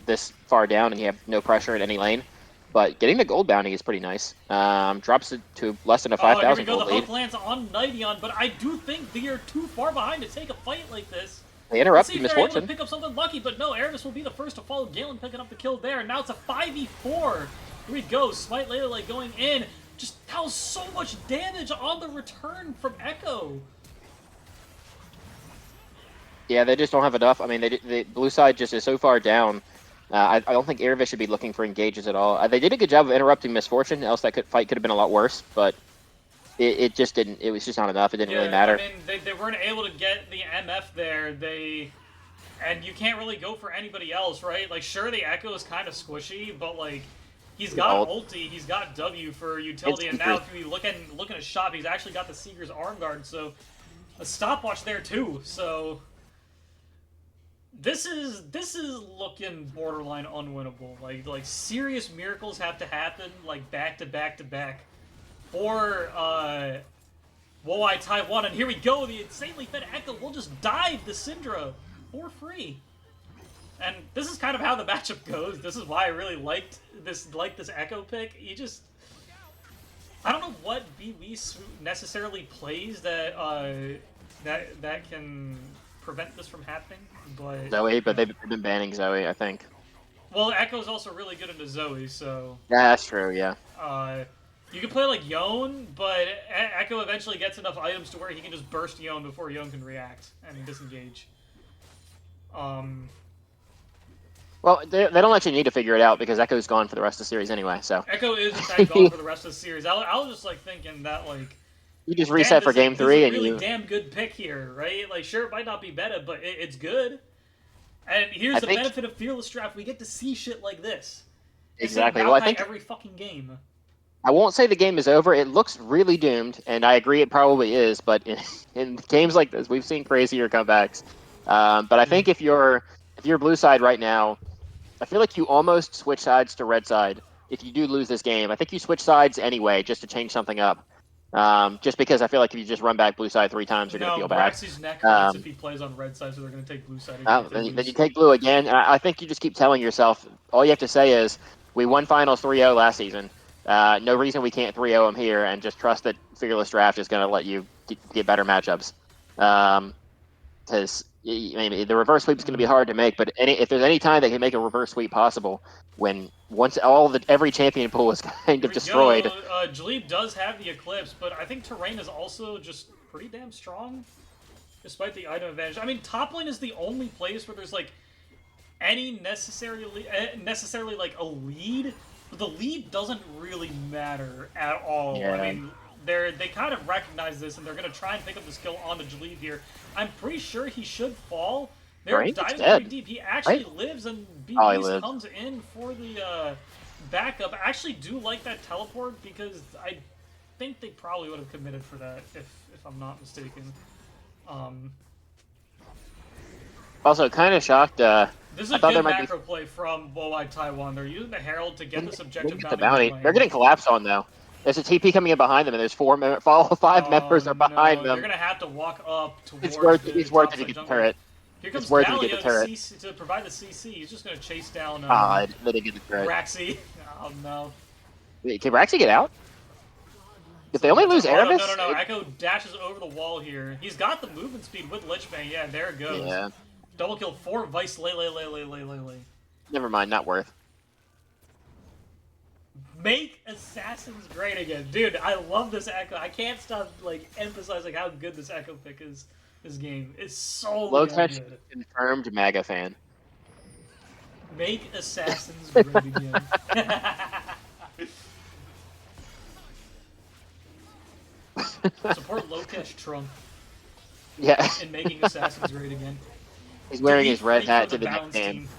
this far down and you have no pressure in any lane. But getting the gold bounty is pretty nice. Drops it to less than a 5,000 gold the lead. hook lands on Nightion, but I do think they are too far behind to take a fight like this. They interrupt the Misfortune. Able to pick up something lucky, but no, Erebus will be the first to follow Galen picking up the kill there. And now it's a 5v4. Here we go. Smite Lele going in. Just how so much damage on the return from Echo. Yeah, they just don't have enough. I mean, the Blue Side just is so far down. I don't think Erebus should be looking for engages at all. They did a good job of interrupting Misfortune, else that fight could have been a lot worse, but it just didn't. It was just not enough. It didn't really matter. I mean, they weren't able to get the MF there. And you can't really go for anybody else, right? Like, sure, the Echo is kind of squishy, but like, he's got ulti, he's got W for utility, and now if you look at his shop, he's actually got the Seeker's Arm Guard, so a stopwatch there too. So this is looking borderline unwinnable. Like serious miracles have to happen, like back to back to back, for Woai Taiwan. And here we go, the insanely fed Echo will just dive the Syndra for free. And this is kind of how the matchup goes. This is why I really liked this Echo pick. I don't know what BB necessarily plays that that can prevent this from happening, but Zoe, but they've been banning Zoe, I think. Well, Echo's also really good into Zoe, so Yeah, that's true, yeah. You can play like Yone, but Echo eventually gets enough items to where he can just burst Yone before Yone can react and disengage. Well, they don't actually need to figure it out because Echo's gone for the rest of the series anyway, so. Echo is in fact gone for the rest of the series. I was just like thinking that like you just reset for game 3 and really damn good pick here, right? Like, sure, it might not be meta, but it's good. And here's the benefit of Fearless Draft: we get to see shit like this. Exactly. Well, I think every fucking game. I won't say the game is over. It looks really doomed, and I agree it probably is. But in games like this, we've seen crazier comebacks. But I think if you're Blue Side right now, I feel like you almost switch sides to Red Side if you do lose this game. I think you switch sides anyway just to change something up. Just because I feel like if you just run back Blue Side 3 times, you're going to feel bad. Braxy's neck hurts if he plays on Red Side, so they're going to take Blue Side. Then you take Blue again. And I think you just keep telling yourself, all you have to say is, we won Finals 3-0 last season. No reason we can't 3-0 them here, and just trust that Fearless Draft is going to let you get better matchups. Because the reverse sweep is going to be hard to make, but if there's any time they can make a reverse sweep possible, once every champion pool is kind of destroyed. Jalib does have the Eclipse, but I think Terrain is also just pretty damn strong, despite the item advantage. I mean, top lane is the only place where there's like any necessarily like a lead, but the lead doesn't really matter at all. Yeah. I mean, they kind of recognize this, and they're going to try and pick up the skill on the Jalib here. I'm pretty sure he should fall. They're diving pretty deep. He actually lives, and BB comes in for the backup. I actually do like that teleport, because I think they probably would have committed for that, if I'm not mistaken. Also, kind of shocked. This is a good macro play from Woai Taiwan. They're using the Herald to get this objective bounty. They're getting collapsed on, though. There's a TP coming in behind them, and there's 5 members are behind them. They're gonna have to walk up towards It's worth it to get the turret. Here comes Galio to provide the CC. He's just gonna chase down they didn't get the turret. Raxi. Oh no. Wait, can Raxi get out? If they only lose Erebus? No. Echo dashes over the wall here. He's got the movement speed with Lich Bang. Yeah, there it goes. Yeah. Double kill 4 Vice Lay. Never mind, not worth. Make Assassins great again. Dude, I love this Echo. I can't stop emphasizing how good this Echo pick is. This game. It's so Lotesh good. confirmed MAGA fan. Make Assassins great again. Support Lokesh Trump Yeah. in making Assassins great again. He's wearing Delete his red Freak hat from to the next balance game. team.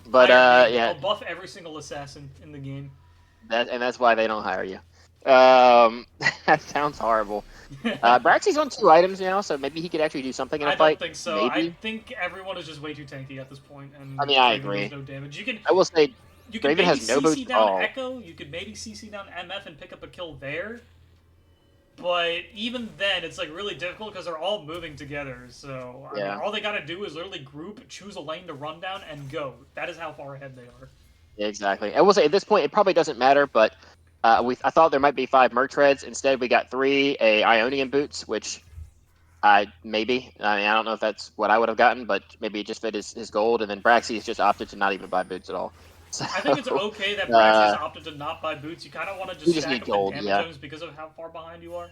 But Hire me. yeah, I'll buff every single assassin in the game. that's why they don't hire you. That sounds horrible. Braxy's on 2 items now, so maybe he could actually do something in a I fight. don't think so. Maybe. I think everyone is just way too tanky at this point, and I mean, I Draven does agree. no damage. You can I will say, you can Draven maybe has no boost CC at down all. Echo. You could maybe CC down MF and pick up a kill there. But even then, it's really difficult because they're all moving together. So I mean, all they gotta do is literally group, choose a lane to run down, and go. That is how far ahead they are. Yeah, exactly. I will say at this point, it probably doesn't matter, but I thought there might be 5 Merc Treads. Instead, we got 3 Ionian boots, which maybe. I mean, I don't know if that's what I would have gotten, but maybe it just fit his gold. And then Braxy's just opted to not even buy boots at all. So, I think it's okay that Braxy's opted to not buy boots. You kind of want to just just stack need up gold, the damage yeah. zones because of how far behind you are.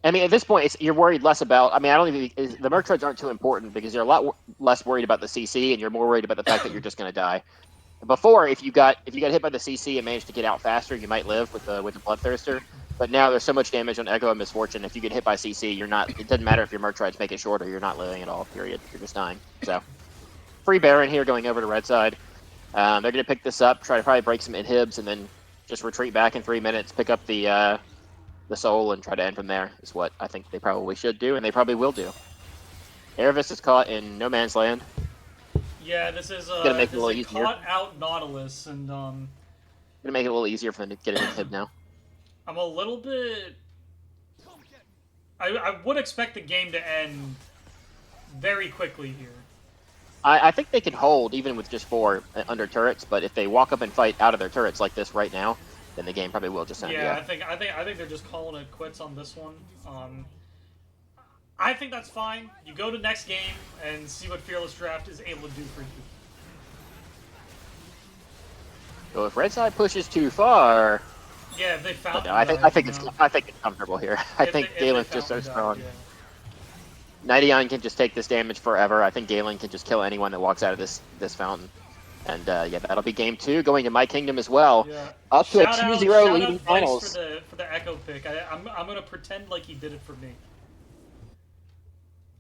I mean, at this point, you're worried less about. I mean, I don't even. The Merc Treads aren't too important because you're a lot less worried about the CC, and you're more worried about the fact that you're just going to die. Before, if you got hit by the CC and managed to get out faster, you might live with the Bloodthirster. But now there's so much damage on Echo and Misfortune. If you get hit by CC, you're not. It doesn't matter if your Merc Treads make it shorter. You're not living at all. Period. You're just dying. So, free Baron here going over to red side. They're going to pick this up, try to probably break some inhibs, and then just retreat back in 3 minutes, pick up the soul, and try to end from there. Is what I think they probably should do, and they probably will do. Erebus is caught in no man's land. Yeah, this is Gonna make it a little easier. caught out Nautilus, and Gonna make it a little easier for them to get an inhib now. I'm a little bit. I would expect the game to end very quickly here. I think they can hold even with just 4 under turrets, but if they walk up and fight out of their turrets like this right now, then the game probably will just end. Yeah, I think they're just calling it quits on this one. I think that's fine. You go to next game and see what Fearless Draft is able to do for you. So if red side pushes too far, Yeah, if they found. no, I think it's comfortable here. I think Galen's just so strong. Yeah. Nightion can just take this damage forever. I think Galen can just kill anyone that walks out of this fountain. And yeah, that'll be game 2, going to My Kingdom as well. Yeah. Up to Shout a 2-0 out leading Vice finals. for the Echo pick. I'm gonna pretend like he did it for me.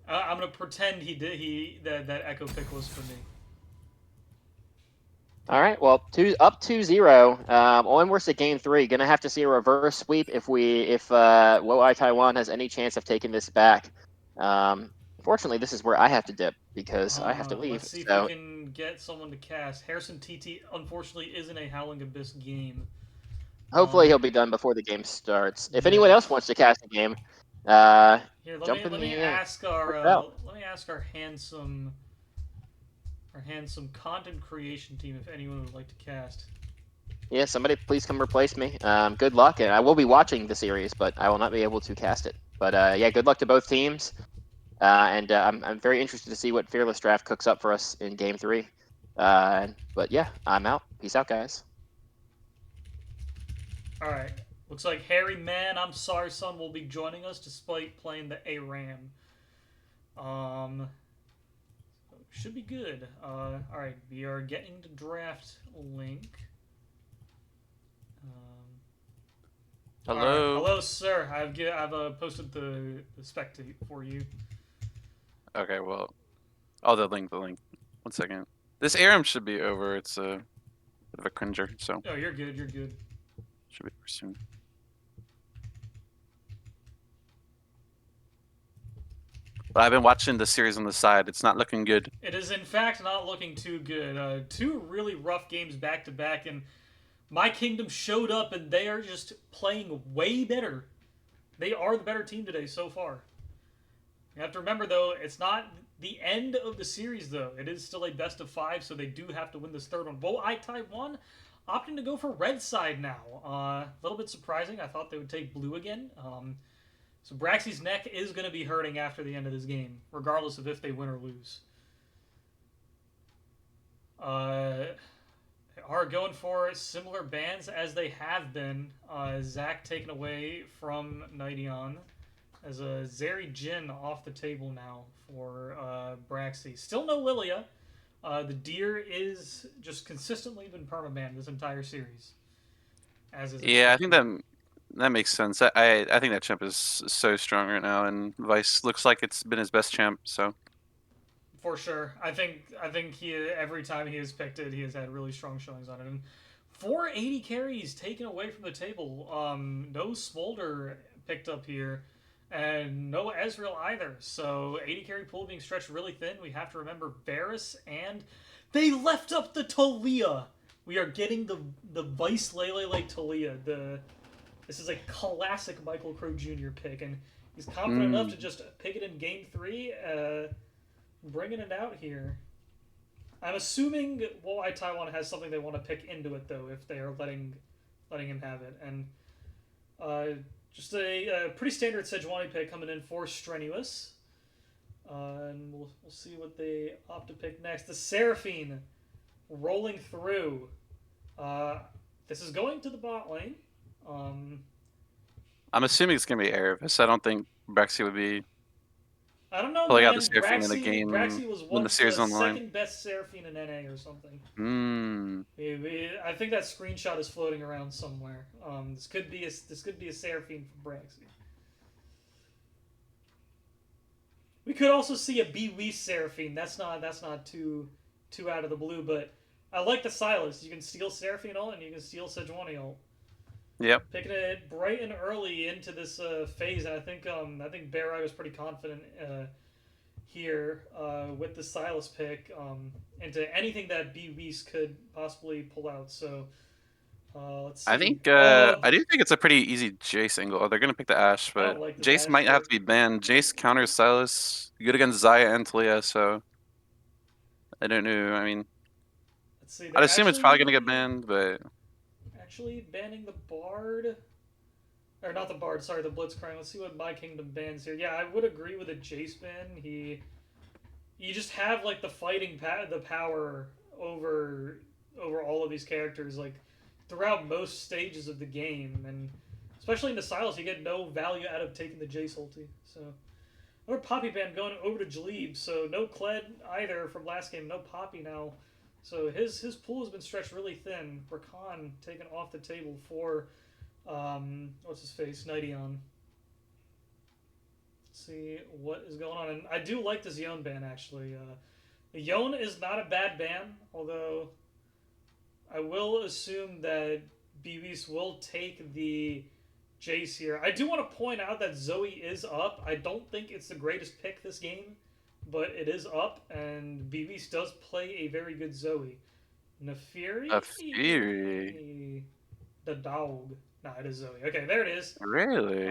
I'm gonna pretend that Echo pick was for me. All right, well, up 2-0. Onwards to game 3. Gonna have to see a reverse sweep if Wo-Ai Taiwan has any chance of taking this back. Fortunately, this is where I have to dip because I have to leave. Let's see so, if we can get someone to cast. Harrison TT unfortunately isn't a Howling Abyss game. hopefully he'll be done before the game starts. If yeah. anyone else wants to cast a game, Here, jump in let me the ask our handsome content creation team if anyone would like to cast. yeah, somebody please come replace me. Good luck, and I will be watching the series, but I will not be able to cast it. But yeah, good luck to both teams. And I'm very interested to see what Fearless Draft cooks up for us in Game 3. But yeah, I'm out. Peace out, guys. All right. Looks like Harry Man, I'm sorry, son, will be joining us despite playing the ARAM. Should be good. All right, we are getting the draft link. Hello. Right. Hello, sir. I've posted the spectate for you. Okay, well, the link. 1 second. This ARAM should be over. It's a bit of a cringer, so Oh, you're good. You're good. should be over soon. But I've been watching the series on the side. It's not looking good. It is, in fact, not looking too good. 2 really rough games back to back, and My Kingdom showed up, and they are just playing way better. They are the better team today so far. You have to remember, though, it's not the end of the series, though. It is still a best of 5, so they do have to win this third one. Wo-Ai Taiwan opting to go for red side now. A little bit surprising. I thought they would take blue again. So Braxy's neck is going to be hurting after the end of this game, regardless of if they win or lose. Are going for similar bans as they have been. Zach taken away from Nightion as a Zeri Jin off the table now for Braxy. Still no Lilia. The Deer is just consistently been permabanned this entire series. As is Yeah, I think that makes sense. I think that champ is so strong right now, and Vice looks like it's been his best champ. So for sure. I think he every time he has picked it, he has had really strong showings on it. And 480 carries taken away from the table. No Smolder picked up here, and no Ezreal either. So 80 carry pool being stretched really thin. We have to remember Varus, and they left up the Talia. We are getting the Vice Lele Talia. This is a classic Michael Crow Jr. pick, and he's confident enough to just pick it in game 3. Bringing it out here. I'm assuming Walleye Taiwan has something they want to pick into it, though, if they are letting him have it. And just a pretty standard Sejuani pick coming in for Strenuous. And we'll see what they opt to pick next. The Seraphine rolling through. This is going to the bot lane. I'm assuming it's gonna be Erebus. I don't think Braxy would be. I don't know, pulling man. out the Seraphine in the game Braxy was when the once series the is online. second best Seraphine in NA or something. I think that screenshot is floating around somewhere. This could be a Seraphine for Braxy. We could also see a B-Wee Seraphine. That's not too out of the blue, but I like the Sylas. You can steal Seraphine ult and you can steal Sejuani ult. Yep. Picking it bright and early into this phase, and I think Bearai was pretty confident here with the Sylas pick into anything that B-Wees could possibly pull out. So let's see. I think I do think it's a pretty easy Jace angle. They're gonna pick the Ashe, I don't but like this Jace Ashe might have pick. to be banned. Jace counters Sylas, good against Xayah and Talia, so I don't know. I mean, Let's see. I'd assume it's probably gonna get banned, but Actually banning the Bard. Or not the Bard, sorry, the Blitzcrank. Let's see what My Kingdom bans here. Yeah, I would agree with a Jace ban. You just have like the fighting the power over all of these characters like throughout most stages of the game, and especially in the Sylas, you get no value out of taking the Jace ulti. So another Poppy ban going over to Jaleeb. So no Kled either from last game. No Poppy now. So his pool has been stretched really thin. Rakan taken off the table for what's his face, Nightion. Let's see what is going on. And I do like this Yone ban actually. The Yone is not a bad ban, although I will assume that BBs will take the Jace here. I do want to point out that Zoe is up. I don't think it's the greatest pick this game, but it is up, and BBs does play a very good Zoe. Nefiri? The dog. Nah, it is Zoe. Okay, there it is. really,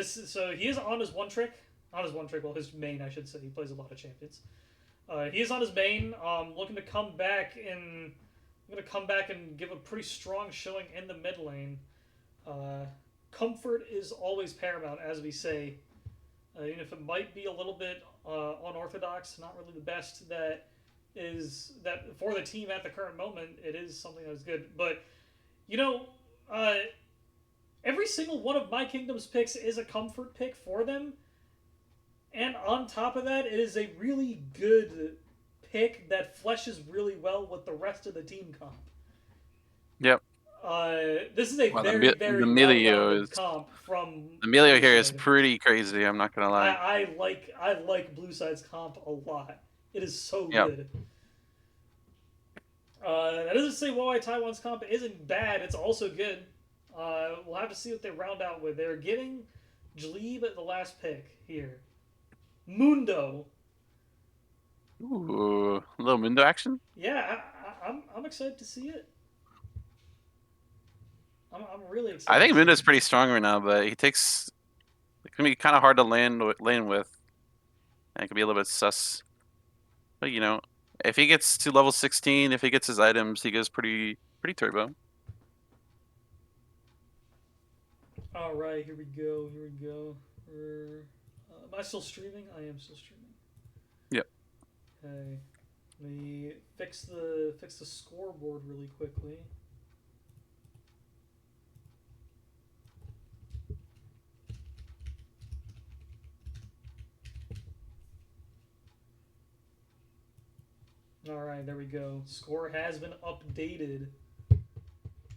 So he is on his one trick. Not his one trick, well, his main, I should say. He plays a lot of champions. He is on his main, looking to come back in. I'm going to come back and give a pretty strong showing in the mid lane. Comfort is always paramount, as we say. Even if it might be a little bit unorthodox, not really the best that for the team at the current moment, it is something that is good. But, every single one of My Kingdom's picks is a comfort pick for them. And on top of that, it is a really good pick that fleshes really well with the rest of the team comp. Yep. This is a very the Emilio well-rounded is comp from Emilio Blue here is Side. pretty crazy. I'm not gonna lie. I like Blue Side's comp a lot. It is so Yep. good. That doesn't say Walleye Taiwan's comp isn't bad. It's also good. We'll have to see what they round out with. They're getting Jaleeb at the last pick here. Mundo. Ooh, a little Mundo action. Yeah, I'm excited to see it. I'm really excited. I think to see Mundo's it. pretty strong right now, but it can be kind of hard to lane with. And it can be a little bit sus. But if he gets to level 16, if he gets his items, he goes pretty turbo. All right, here we go. Am I still streaming? I am still streaming. Yep. Okay. Let me fix the scoreboard really quickly. All right, there we go. Score has been updated,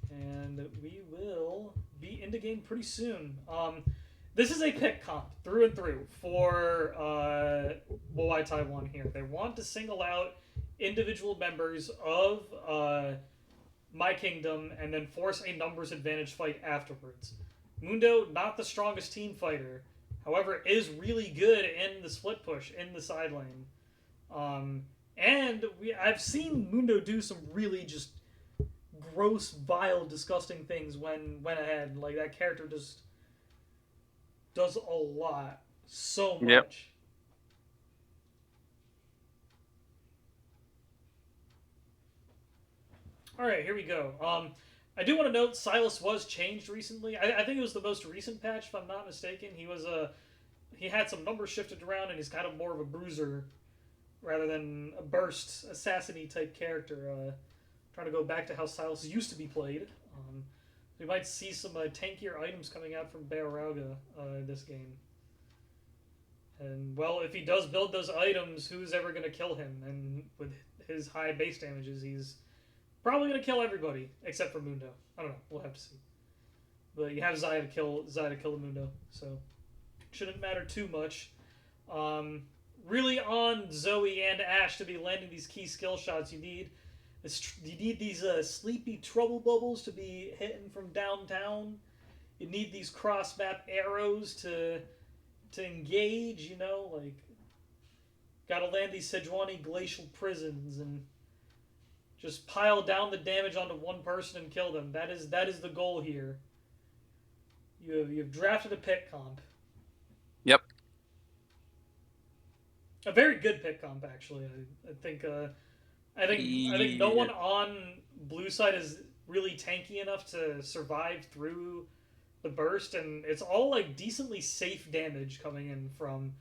and we will be into game pretty soon. This is a pick comp through and through for Moai Taiwan here. They want to single out individual members of My Kingdom and then force a numbers advantage fight afterwards. Mundo, not the strongest team fighter, however, is really good in the split push in the side lane. And I've seen Mundo do some really just gross, vile, disgusting things when ahead. Like, that character just does a lot. So much. Yep. Alright, here we go. I do want to note Sylas was changed recently. I think it was the most recent patch, if I'm not mistaken. He had some numbers shifted around, and he's kind of more of a bruiser rather than a burst, assassin-y type character. Trying to go back to how Sylas used to be played. We might see some tankier items coming out from Beorauga this game. And, well, if he does build those items, who's ever going to kill him? And with his high base damages, he's probably going to kill everybody, except for Mundo. I don't know. We'll have to see. But you have Xayah to kill the Mundo, so shouldn't matter too much. Really on Zoe and Ashe to be landing these key skill shots. You need these sleepy trouble bubbles to be hitting from downtown. You need these cross map arrows to engage. You know, like gotta land these Sejuani glacial prisons and just pile down the damage onto one person and kill them. That is the goal here. You've drafted a pick comp. Yep. A very good pick comp, actually. I think no one on blue side is really tanky enough to survive through the burst, and it's all like decently safe damage coming in from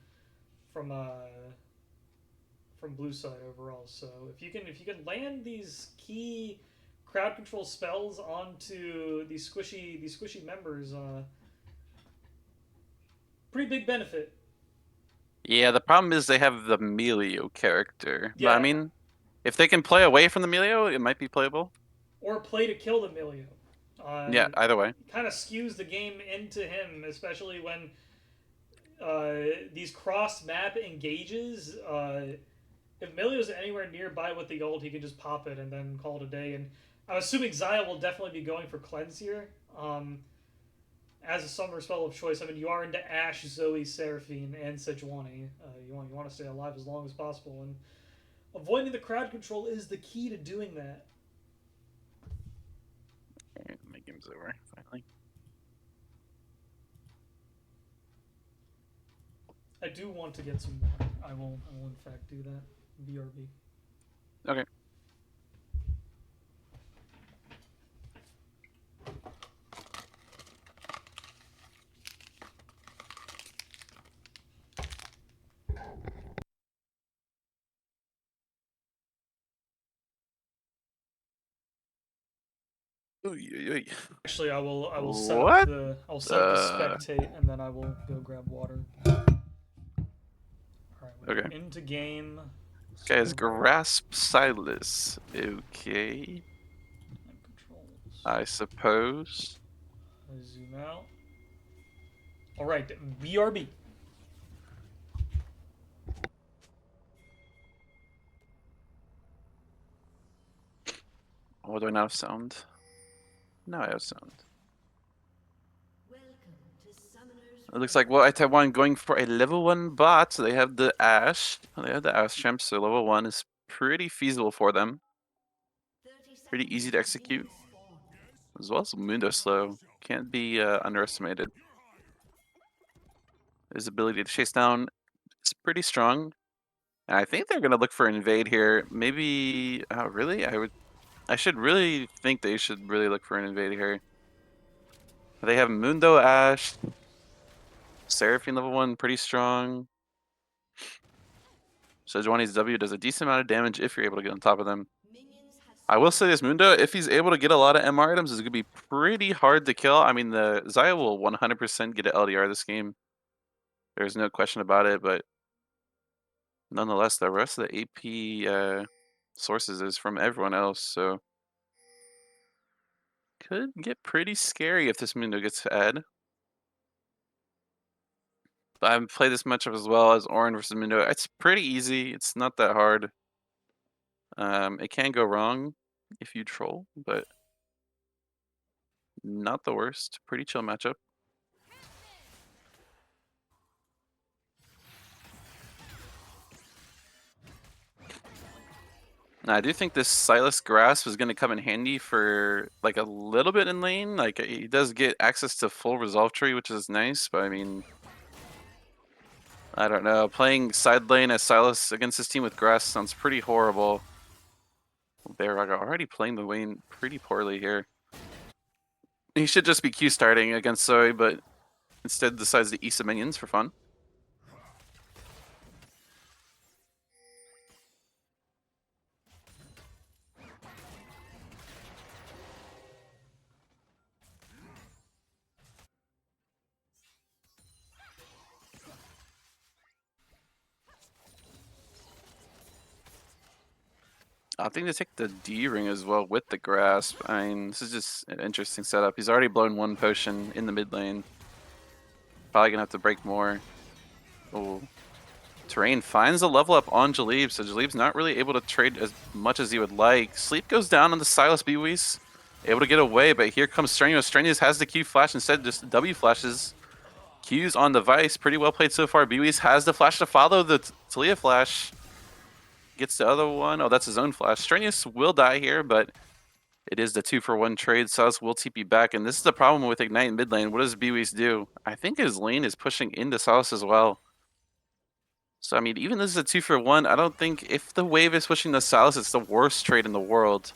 blue side overall. So if you can land these key crowd control spells onto these squishy members, pretty big benefit. Yeah, the problem is they have the Melio character. Yeah. But, I mean, if they can play away from the Melio, it might be playable. Or play to kill the Melio. Yeah, either way. Kind of skews the game into him, especially when these cross-map engages. If Melio's anywhere nearby with the ult, he can just pop it and then call it a day. And I'm assuming Xayah will definitely be going for Cleanse here. As a summoner spell of choice. I mean, you are into Ashe, Zoe, Seraphine, and Sejuani. You want to stay alive as long as possible, and avoiding the crowd control is the key to doing that. Alright, my game's over, finally. I do want to get some water. I will in fact do that. BRB. Okay. Actually, I will set What? the spectate, and then I will go grab water. All right. Okay. Into game. Guys, grasp Silas. Okay. Controls. I suppose. I zoom out. All right. BRB. Oh, do I not have sound? No, I have sound. It looks like well, Taiwan going for a level 1 bot. So they have the Ashe. They have the Ashe champ, so level 1 is pretty feasible for them. Pretty easy to execute. As well as Mundo slow. Can't be underestimated. His ability to chase down is pretty strong. And I think they're gonna look for invade here. Maybe really? I should really think they should really look for an invade here. They have Mundo Ashe, Seraphine level 1, pretty strong. Sejuani's W does a decent amount of damage if you're able to get on top of them. I will say this, Mundo, if he's able to get a lot of MR items, it's going to be pretty hard to kill. I mean, the Xayah will 100% get an LDR this game. There's no question about it, but nonetheless, the rest of the AP sources is from everyone else, so could get pretty scary if this Mundo gets fed. But I've played this matchup as well as Orin versus Mundo. It's pretty easy. It's not that hard. It can go wrong if you troll, but not the worst. Pretty chill matchup. Now, I do think this Sylas Grasp is going to come in handy for like a little bit in lane. Like he does get access to full Resolve Tree, which is nice, but I mean, I don't know. Playing side lane as Sylas against this team with Grasp sounds pretty horrible. Barraga already playing the lane pretty poorly here. He should just be Q starting against Zoe, but instead decides to eat some minions for fun. I think they take the D ring as well with the Grasp. I mean, this is just an interesting setup. He's already blown one potion in the mid lane. Probably gonna have to break more. Oh, Terrain finds a level up on Jalib, so Jalib's not really able to trade as much as he would like. Sleep goes down on the Sylas Bwis. Able to get away, but here comes Strenuous. Strenuous has the Q flash instead, just W flashes. Q's on the Vice, pretty well played so far. Bwis has the flash to follow the Talia flash. Gets the other one. Oh, that's his own flash. Strenuous will die here, but it is the 2-for-1 trade. Sylas will TP back, and this is the problem with Ignite mid lane. What does Bwis do? I think his lane is pushing into Sylas as well. So, I mean, even this is a 2-for-1, I don't think if the wave is pushing the Sylas, it's the worst trade in the world.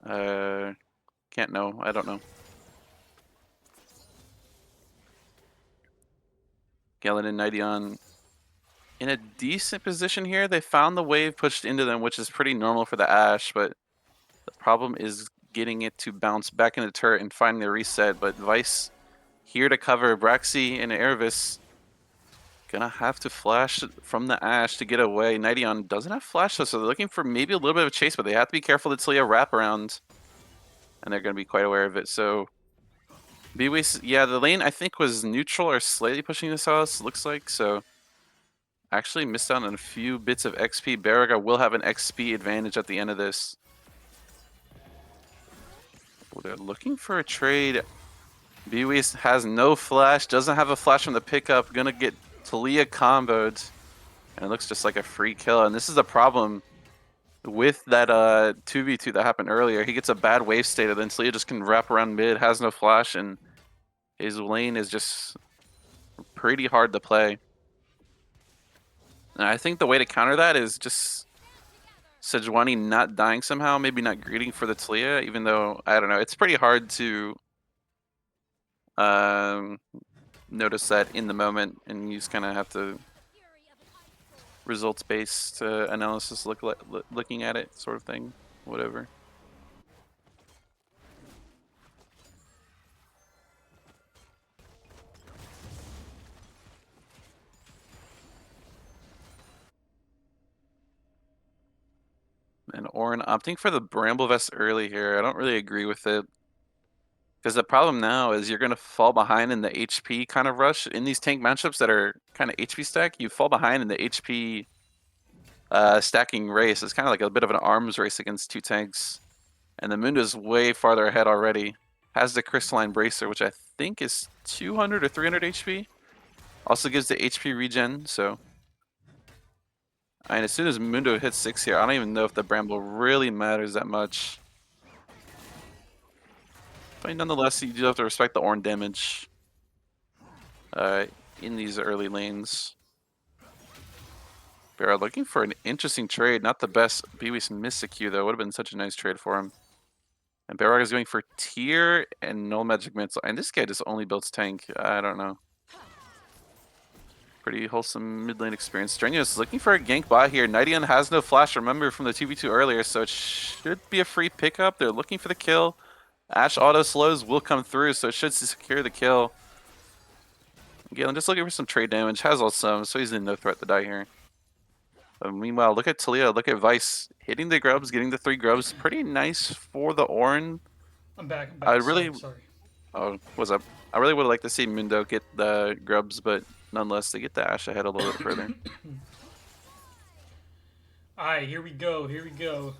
Can't know. I don't know. Galen and Nidion in a decent position here. They found the wave pushed into them, which is pretty normal for the Ashe, but the problem is getting it to bounce back into the turret and finding the reset. But Vice here to cover Braxi and Erevis. Gonna have to flash from the Ashe to get away. Nidion doesn't have flash though, so they're looking for maybe a little bit of a chase, but they have to be careful that Talia wrap around. And they're gonna be quite aware of it. So Bwis, yeah, the lane I think was neutral or slightly pushing this house, looks like, so actually missed out on a few bits of XP. Barraga will have an XP advantage at the end of this. Oh, they're looking for a trade. Bwis has no flash, doesn't have a flash from the pickup, gonna get Talia comboed, and it looks just like a free kill. And this is the problem with that 2v2 that happened earlier. He gets a bad wave state, and then Talia just can wrap around mid, has no flash, and his lane is just pretty hard to play. And I think the way to counter that is just Sejuani not dying somehow, maybe not greeting for the Talia, even though, I don't know, it's pretty hard to notice that in the moment, and you just kind of have to results-based analysis, looking at it, sort of thing, whatever. And Orin opting for the Bramble Vest early here. I don't really agree with it. Because the problem now is you're going to fall behind in the HP kind of rush. In these tank matchups that are kind of HP stack, you fall behind in the HP stacking race. It's kind of like a bit of an arms race against two tanks. And the Mundo's way farther ahead already. Has the Crystalline Bracer, which I think is 200 or 300 HP. Also gives the HP regen, so... And as soon as Mundo hits 6 here, I don't even know if the Bramble really matters that much. But nonetheless, you do have to respect the Ornn damage in these early lanes. Barra looking for an interesting trade. Not the best. Bwis missed a Q though. Would have been such a nice trade for him. And Barrog is going for tier and no magic missile. And this guy just only builds tank. I don't know. Pretty wholesome mid lane experience. Strenuous is looking for a gank bot here. Nightion has no flash, remember, from the 2v2 earlier, so it should be a free pickup. They're looking for the kill. Ashe auto slows will come through, so it should secure the kill. Galen just looking for some trade damage. Has all some, so he's in no threat to die here. But meanwhile, look at Talia, look at Vice. Hitting the grubs, getting the 3 grubs. Pretty nice for the Ornn. I'm back. I really... Sorry. Oh, what's up? I really would like to see Mundo get the grubs, but nonetheless, they get the Ashe ahead a little bit further. Alright, here we go. Here we go.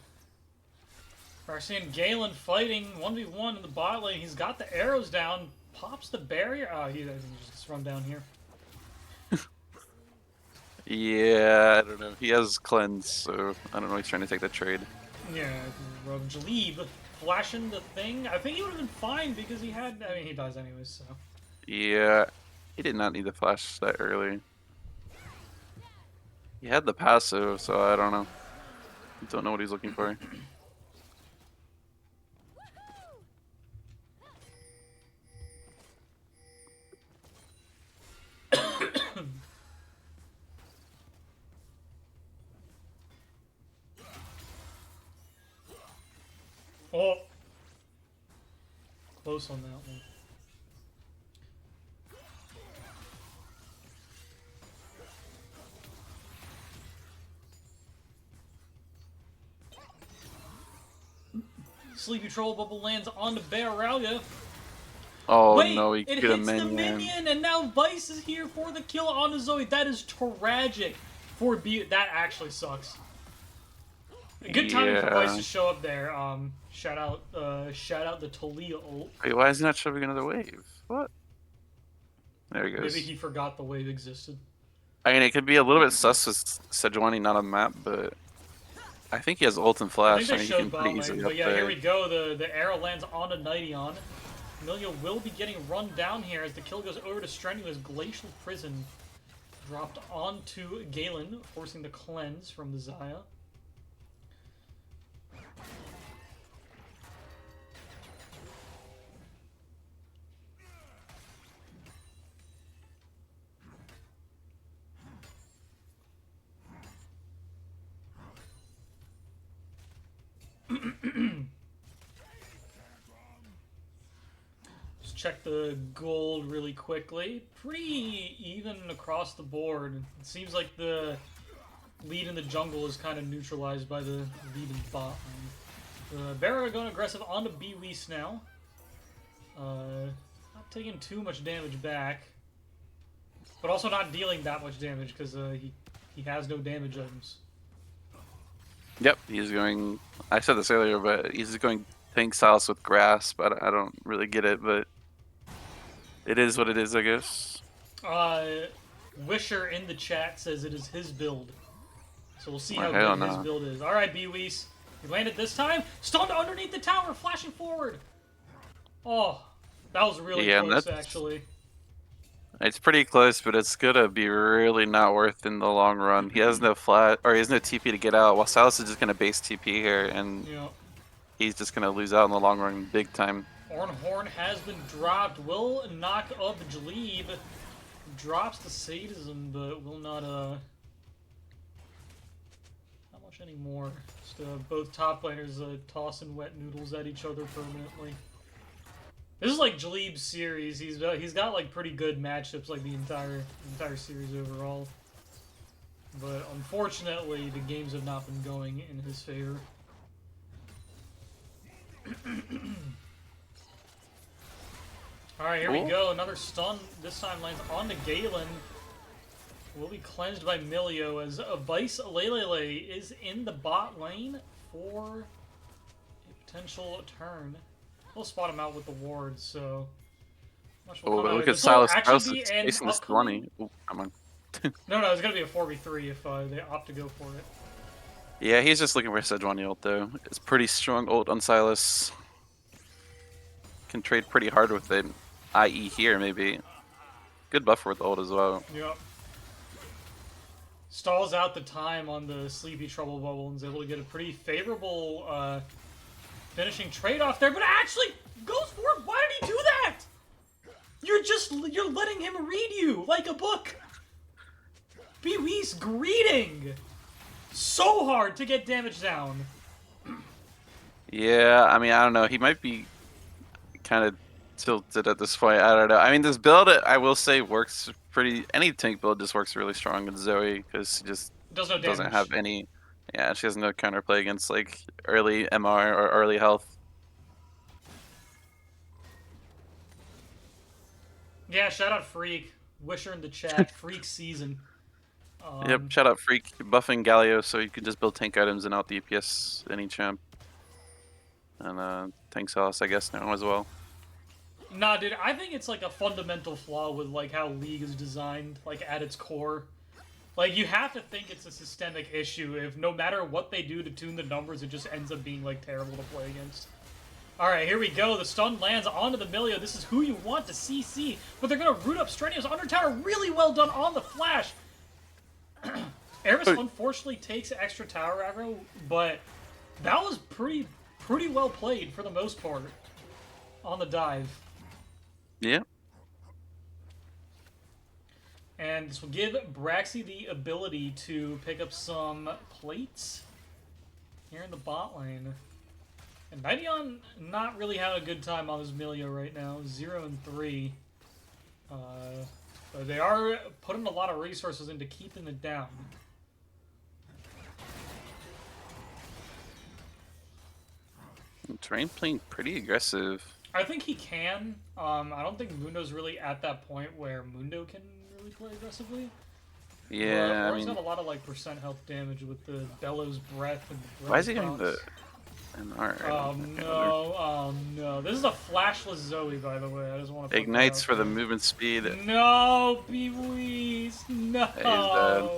We're seeing Galen fighting 1v1 in the bot lane. He's got the arrows down. Pops the barrier. Oh, he just run down here. Yeah, I don't know. He has cleanse, so I don't know. He's trying to take that trade. Yeah, Jalib flashing the thing. I think he would have been fine because he had. I mean, he dies anyways, so. Yeah, he did not need to flash that early. He had the passive, so I don't know. Don't know what he's looking for. Oh, close on that one. Sleepy Troll Bubble lands on the Baralia. Oh Wait, no, he it could have hits the minion. minion, and now Vice is here for the kill on the Zoe. That is tragic for B. That actually sucks. Good timing for Vice to show up there. Shout out the Talia ult. Wait, why is he not shoving another wave? What? There he goes. Maybe he forgot the wave existed. I mean, it could be a little bit sus with Sejuani not on the map, but I think he has ult and I flash. think they He showed can bot pretty lane, easily but up yeah, there. here we go. The arrow lands onto Nightion. Amelia will be getting run down here as the kill goes over to Strenuous. Glacial Prison dropped onto Galen, forcing the cleanse from the Xayah. Just check the gold really quickly. Pretty even across the board. It seems like the lead in the jungle is kind of neutralized by the lead in bot lane. Barra going aggressive onto B-Weast now. Not taking too much damage back. But also not dealing that much damage because he has no damage items. Yep, he's going. I said this earlier, but he's just going tank styles with grasp. I don't really get it, but it is what it is, I guess. Wisher in the chat says it is his build. So we'll see how Hell good his no. build is. Alright, B-Weast. He landed this time. Stunned underneath the tower, flashing forward. Oh, that was really close, actually. It's pretty close, but it's gonna be really not worth in the long run. He has no flat, or he has no TP to get out, while Sylas is just gonna base TP here, and Yeah. he's just gonna lose out in the long run big time. Ornhorn has been dropped. Will knock up Jalib. Drops the sadism, but will not much anymore. Just both top laners tossing wet noodles at each other permanently. This is like Jalib's series. He's got like pretty good matchups like the entire series overall. But unfortunately, the games have not been going in his favor. Alright, here we go. Another stun. This time lands on the Galen. Will be cleansed by Milio as Vice Lelele is in the bot lane for a potential turn. We'll spot him out with the wards, so... Look at Sylas. Sylas is chasing this 20. Oh, come on. No, it's gonna be a 4v3 if they opt to go for it. Yeah, he's just looking for a Sejuani ult, though. It's pretty strong ult on Sylas. Can trade pretty hard with it, i.e. here, maybe. Good buffer with ult as well. Yep. Stalls out the time on the Sleepy Trouble Bubble and is able to get a pretty favorable Finishing trade off there, but actually goes for it. Why did he do that? You're letting him read you like a book. Bwhee's greeting so hard to get damage down. Yeah, I mean, I don't know. He might be kind of tilted at this point. I don't know. I mean, this build, I will say, works pretty. Any tank build just works really strong with Zoe because she just Does no damage. doesn't have any. Yeah, she has no counterplay against like early MR or early health. Yeah, shout out Freak. Wish her in the chat. Freak season. Yep, shout out Freak buffing Galio so you can just build tank items and out the EPS any champ. And tank Celis, I guess, now as well. Nah, dude, I think it's like a fundamental flaw with like how League is designed, like at its core. Like you have to think it's a systemic issue if no matter what they do to tune the numbers, it just ends up being like terrible to play against. Alright, here we go. The stun lands onto the Milio. This is who you want to CC, but they're gonna root up Strenuous Under Tower. Really well done on the flash. Eris unfortunately takes extra tower aggro, but that was pretty well played for the most part on the dive. Yeah. And this will give Braxy the ability to pick up some plates here in the bot lane. And Nideon not really having a good time on this Milio right now, 0-3. But they are putting a lot of resources into keeping it down. Terrain playing pretty aggressive. I think he can. I don't think Mundo's really at that point where Mundo can really play aggressively. Yeah, I he's mean, got a lot of like percent health damage with the Bellows Breath and the why is he Breath getting the Bounce. NR? Oh no, oh no. This is a flashless Zoe, by the way. I just want to Ignites for the movement speed. No, Bwhees, no. He's dead.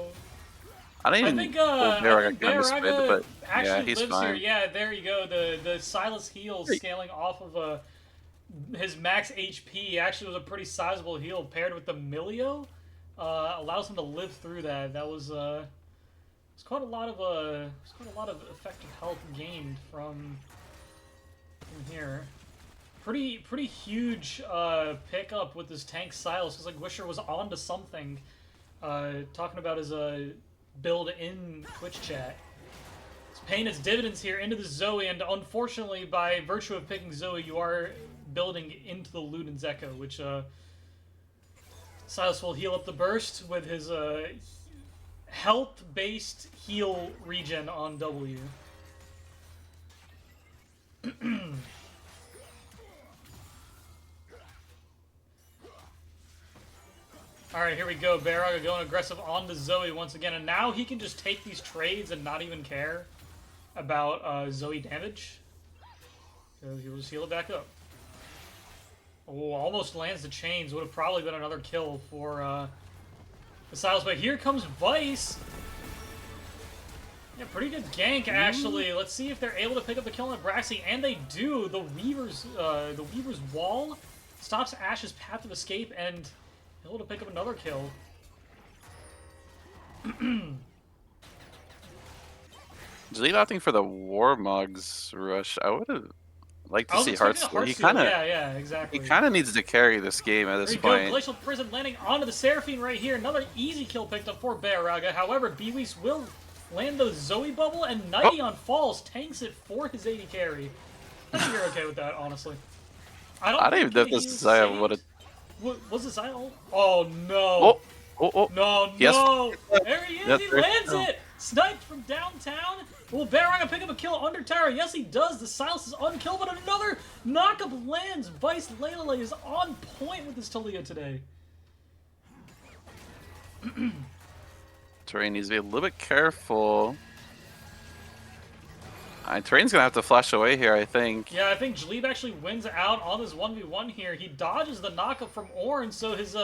I don't even think Baraga kind of mid, but actually yeah, he's lives fine. here. Yeah, there you go. The Silas heal scaling off of his max HP actually was a pretty sizable heal paired with the Milio. Allows him to live through that. That was it's quite a lot of effective health gained from here. Pretty huge pickup with this tank Silas because like Wisher was onto something. Talking about his build in Twitch chat. It's paying its dividends here into the Zoe, and unfortunately, by virtue of picking Zoe, you are building into the Luden's Echo, which Silas will heal up the burst with his health-based heal regen on W. Alright, here we go. Baraga going aggressive on the Zoe once again, and now he can just take these trades and not even care about Zoe damage. So he'll just heal it back up. Oh, almost lands the chains. Would have probably been another kill for the Silas, but here comes Vice. Yeah, pretty good gank, actually. Let's see if they're able to pick up the kill on Braxy, and they do. The Weaver's wall stops Ash's path of escape, and able to pick up another kill. Is he opting for the Warmogs rush? I would have liked to I was see expecting a Heartsteel. He Heartsteel, kind of, yeah, exactly. he kind of needs to carry this game at this There you go, point. Glacial Prison landing onto the Seraphine right here. Another easy kill picked up for Baraga. However, Bwhees will land the Zoe bubble, and Nideon falls, tanks it for his 80 carry. I think you're okay with that, honestly. I don't even know if this Zaya would have. Was it Zaya? Oh no! Oh! No! Yes. There he is! Yes, He there- lands oh. it! Sniped from downtown. Will Baraga pick up a kill under tower? Yes, he does. The Silas is unkilled, but another knockup lands. Vice Lele is on point with his Talia today. Terrain needs to be a little bit careful. Terrain's gonna have to flash away here, I think. Yeah, I think Jleeb actually wins out on this 1v1 here. He dodges the knockup from Orange, so his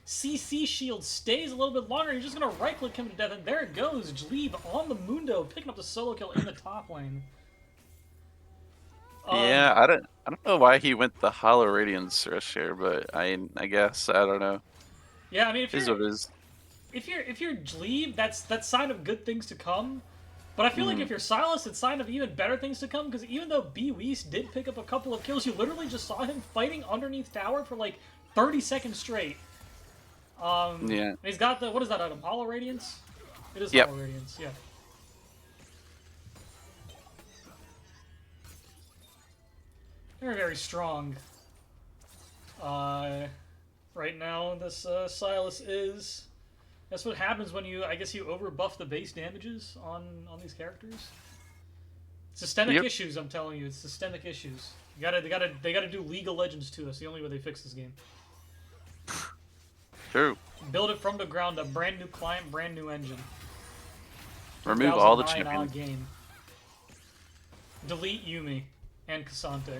CC shield stays a little bit longer. He's just gonna right-click him to death, and there it goes. Jleeb on the Mundo, picking up the solo kill in the top lane. Yeah, I don't know why he went the Hollow Radiance rush here, but I guess I don't know. Yeah, I mean, Is what it is. if you're Jleeb, that's sign of good things to come. But I feel like if you're Silas, it's sign of even better things to come, because even though B. Weiss did pick up a couple of kills, you literally just saw him fighting underneath tower for like 30 seconds straight. Yeah. He's got the, what is that item? Hollow Radiance? It is Yep. Hollow Radiance, yeah. They're very strong. Right now, this Silas is. That's what happens when you, I guess, you overbuff the base damages on these characters. Systemic Yep. issues, I'm telling you, it's systemic issues. They gotta do League of Legends to us. The only way they fix this game. True. Build it from the ground up. Brand new client, brand new engine. Remove all the 2009 champions. game. Delete Yumi and Cassante.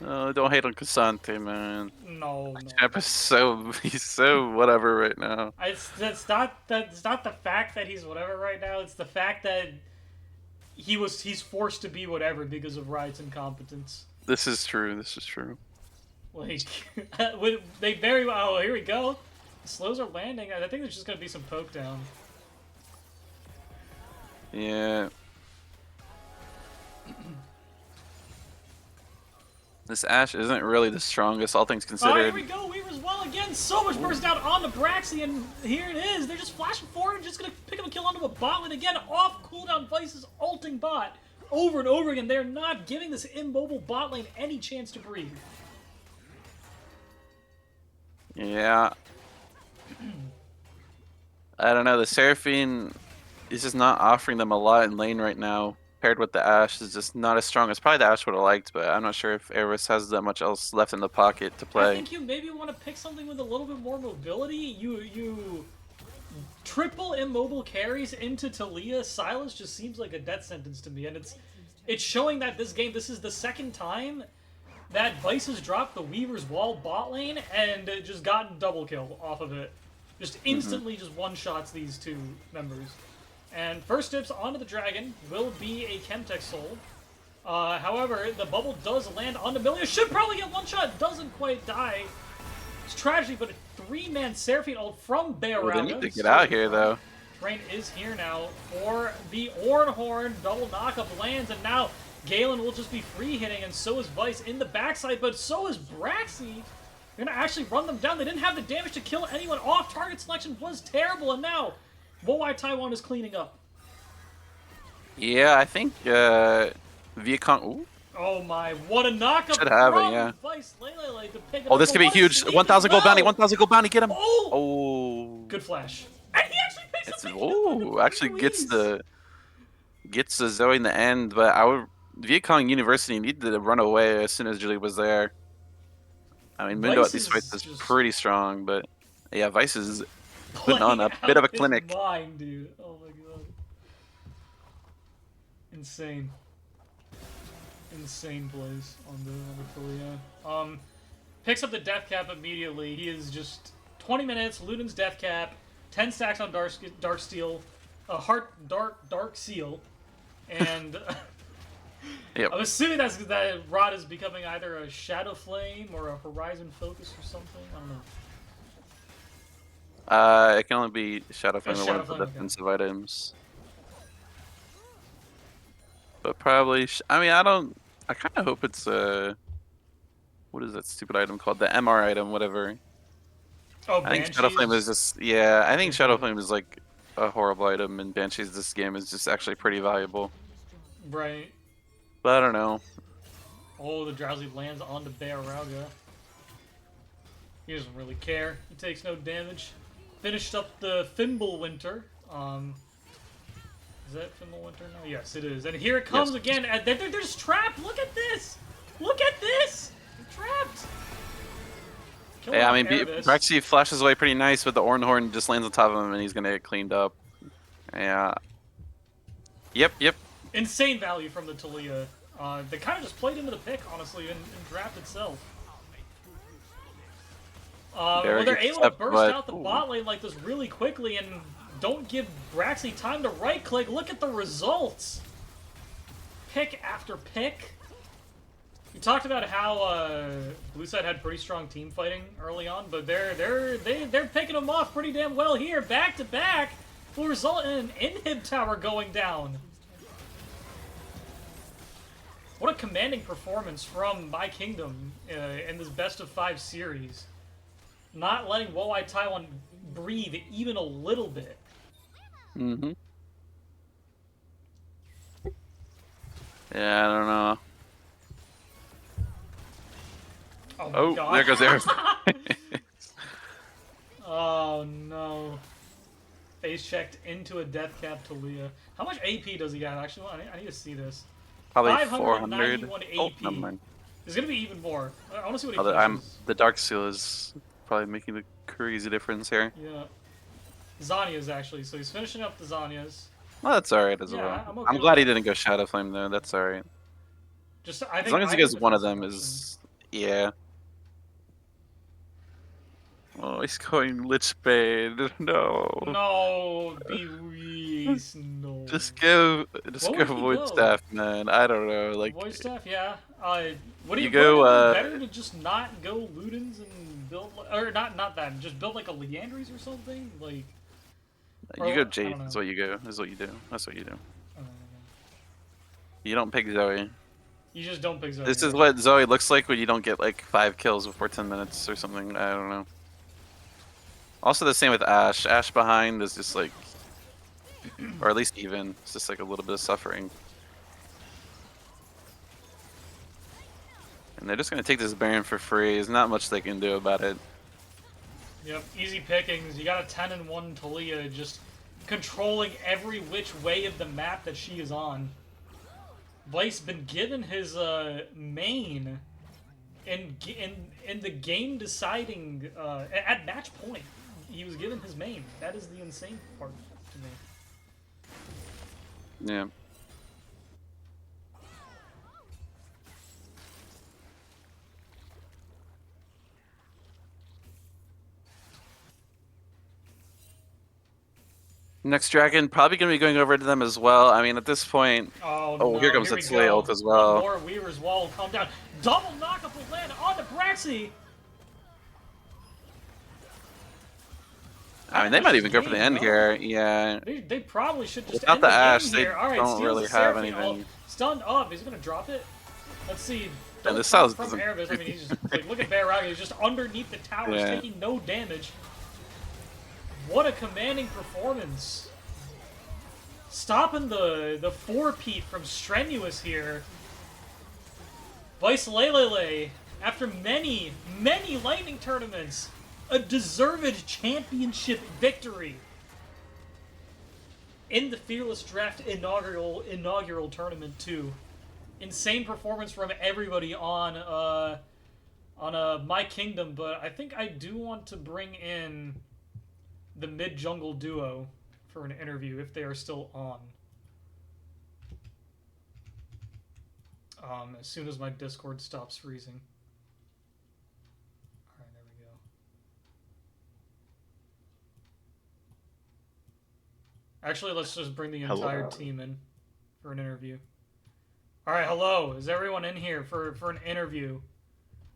Oh, don't hate on Cassante, man. No. Champ is he's so whatever right now. It's not the fact that he's whatever right now. It's the fact that he's forced to be whatever because of Riot's incompetence. This is true. This is true. Like, they very well. Oh, here we go. The slows are landing. I think there's just gonna be some poke down. Yeah. This Ashe isn't really the strongest, all things Oh, here considered. we go. Weaver's well again. So much burst out on the Braxy, and here it is. They're just flashing forward and just gonna pick up a kill onto a bot lane again. Off cooldown, Vice is ulting bot over and over again. They're not giving this immobile bot lane any chance to breathe. Yeah. I don't know. The Seraphine is just not offering them a lot in lane right now. Paired with the Ashe is just not as strong as probably the Ashe would have liked, but I'm not sure if Eris has that much else left in the pocket to I play. think you maybe want to pick something with a little bit more mobility. You triple immobile carries into Talia. Silas just seems like a death sentence to me, and it's showing that this is the second time that Vice has dropped the Weaver's Wall bot lane and just gotten double kill off of it. Just instantly just one-shots these two members. And first dips onto the dragon will be a Chemtech Soul. However, the bubble does land on Amelia. Should probably get one shot. Doesn't quite die. It's tragedy, but a 3-man Seraphine ult from Bearaga. Well, they need to get out here, though. Train is here now for the Ornhorn. Double knockup lands, and now Galen will just be free hitting, and so is Vice in the backside, but so is Braxy. They're gonna actually run them down. They didn't have the damage to kill anyone off. Target selection was terrible, and now Wowai Taiwan is cleaning up. Yeah, I think Viacom. Ooh. Oh my, what a knockup Should have it, from yeah. Vice Lele to pick it Oh, up. this could be What a huge. sweep 1,000 as gold bounty. well. 1,000 gold bounty. Get him. Oh! Oh. Good flash. And he actually picks It's up the kill. actually gets the Zoe in the end, but I would Vietcong University needed to run away as soon as Julie was there. I mean, Mundo Vice at these is fights is just pretty strong, but yeah, Vice is putting playing on a bit of a out his clinic. mind, dude. Oh my god. Insane. Insane plays on the Talia. Picks up the death cap immediately. He is just 20 minutes, Luden's death cap, 10 stacks on Dark Steel, a Dark Seal, and Yep. I'm assuming that Rod is becoming either a Shadow Flame or a Horizon Focus or something. I don't know. It can only be Shadow Flame or one Shadow of the Flame, okay. defensive items. But probably, I kind of hope it's what is that stupid item called? The MR item, whatever. Oh, I think Shadow Flame is just, yeah, I think Shadow Flame is like a horrible item, and Banshees this game is just actually pretty valuable. Right. But I don't know. Oh, the Drowsy lands onto Bearaga. He doesn't really care. He takes no damage. Finished up the Fimbulwinter. Is that Fimbulwinter now? Yes, it is. And here it comes Yes. again. And they're just trapped. Look at this. Look at this. They're trapped. Kill Yeah, off I mean, Erebus. Braxy flashes away pretty nice, but the Ornhorn just lands on top of him, and he's gonna get cleaned up. Yeah. Yep. Insane value from the Talia. They kind of just played into the pick, honestly, in draft itself. Well, Very they're good able to step, burst but- out the ooh. bot lane like this really quickly and don't give Braxy time to right-click. Look at the results. Pick after pick. We talked about how Blue Side had pretty strong team fighting early on, but they're picking them off pretty damn well here, back to back. will result in an inhib tower going down. What a commanding performance from My Kingdom in this best of 5 series. Not letting Walleye Taiwan breathe even a little bit. Mm-hmm. Yeah, I don't know. Oh, my Oh, God. there goes Air. Oh no. Face checked into a death cap to Leah. How much AP does he got? Actually, I need to see this. Probably 591 400. AP. Oh, never mind. There's gonna be even more. I want to see what he Oh, finishes. the Dark Seal is probably making the crazy difference here. Yeah. Zanya's actually, so he's finishing up the Zanyas. Well, that's alright as Yeah, well. I'm okay I'm with glad he that. didn't go Shadow Flame though. That's alright. Just I think As long as he item gets one of defense them reduction. is yeah. Oh, he's going Lich Bane. No. No, Bewease, no. Just go What would he Void go? Staff, man. I don't know. Like Voice staff, yeah. Would You he go, would it uh, be better to just not go Ludens and build, or not that, just build like a Leandries or something? Like, or you go I Jace don't is know. what you go. Is what you do. That's what you do. I don't know. You don't pick Zoe. You just don't pick Zoe. This is right? what Zoe looks like when you don't get like 5 kills before 10 minutes or something. I don't know. Also the same with Ashe. Ashe behind is just like, or at least even. It's just like a little bit of suffering. And they're just gonna take this Baron for free. There's not much they can do about it. Yep, easy pickings. You got a 10 and 1 Talia just controlling every which way of the map that she is on. Blake's been given his main in the game deciding at match point. He was given his main. That is the insane part to me. Yeah. Next dragon probably gonna be going over to them as well. I mean, at this point, Oh, oh, no, here comes the we Tsui go. ult as well. One more Weaver's Wall will come down. Double knockup will land on the Braxy. I mean, they might even go for the end here. Yeah. They probably should just Without end the the Ashe, game they here. All right, don't steals really the have Seraphine ult. anything. Stunned up. He's gonna drop it. Let's see. And this From Sal's doesn't- Erebus. I mean, he's just like look at Barraga. He's just underneath the towers, Yeah. taking no damage. What a commanding performance! Stopping the 4-peat from Strenuous here. Vice Lele, after many Lightning tournaments, a deserved championship victory in the Fearless Draft inaugural tournament too. Insane performance from everybody on My Kingdom, but I think I do want to bring in the mid jungle duo for an interview if they are still on. As soon as my Discord stops freezing. Alright, there we go. Actually, let's just bring the entire team in for an interview. Alright, hello. Is everyone in here for an interview?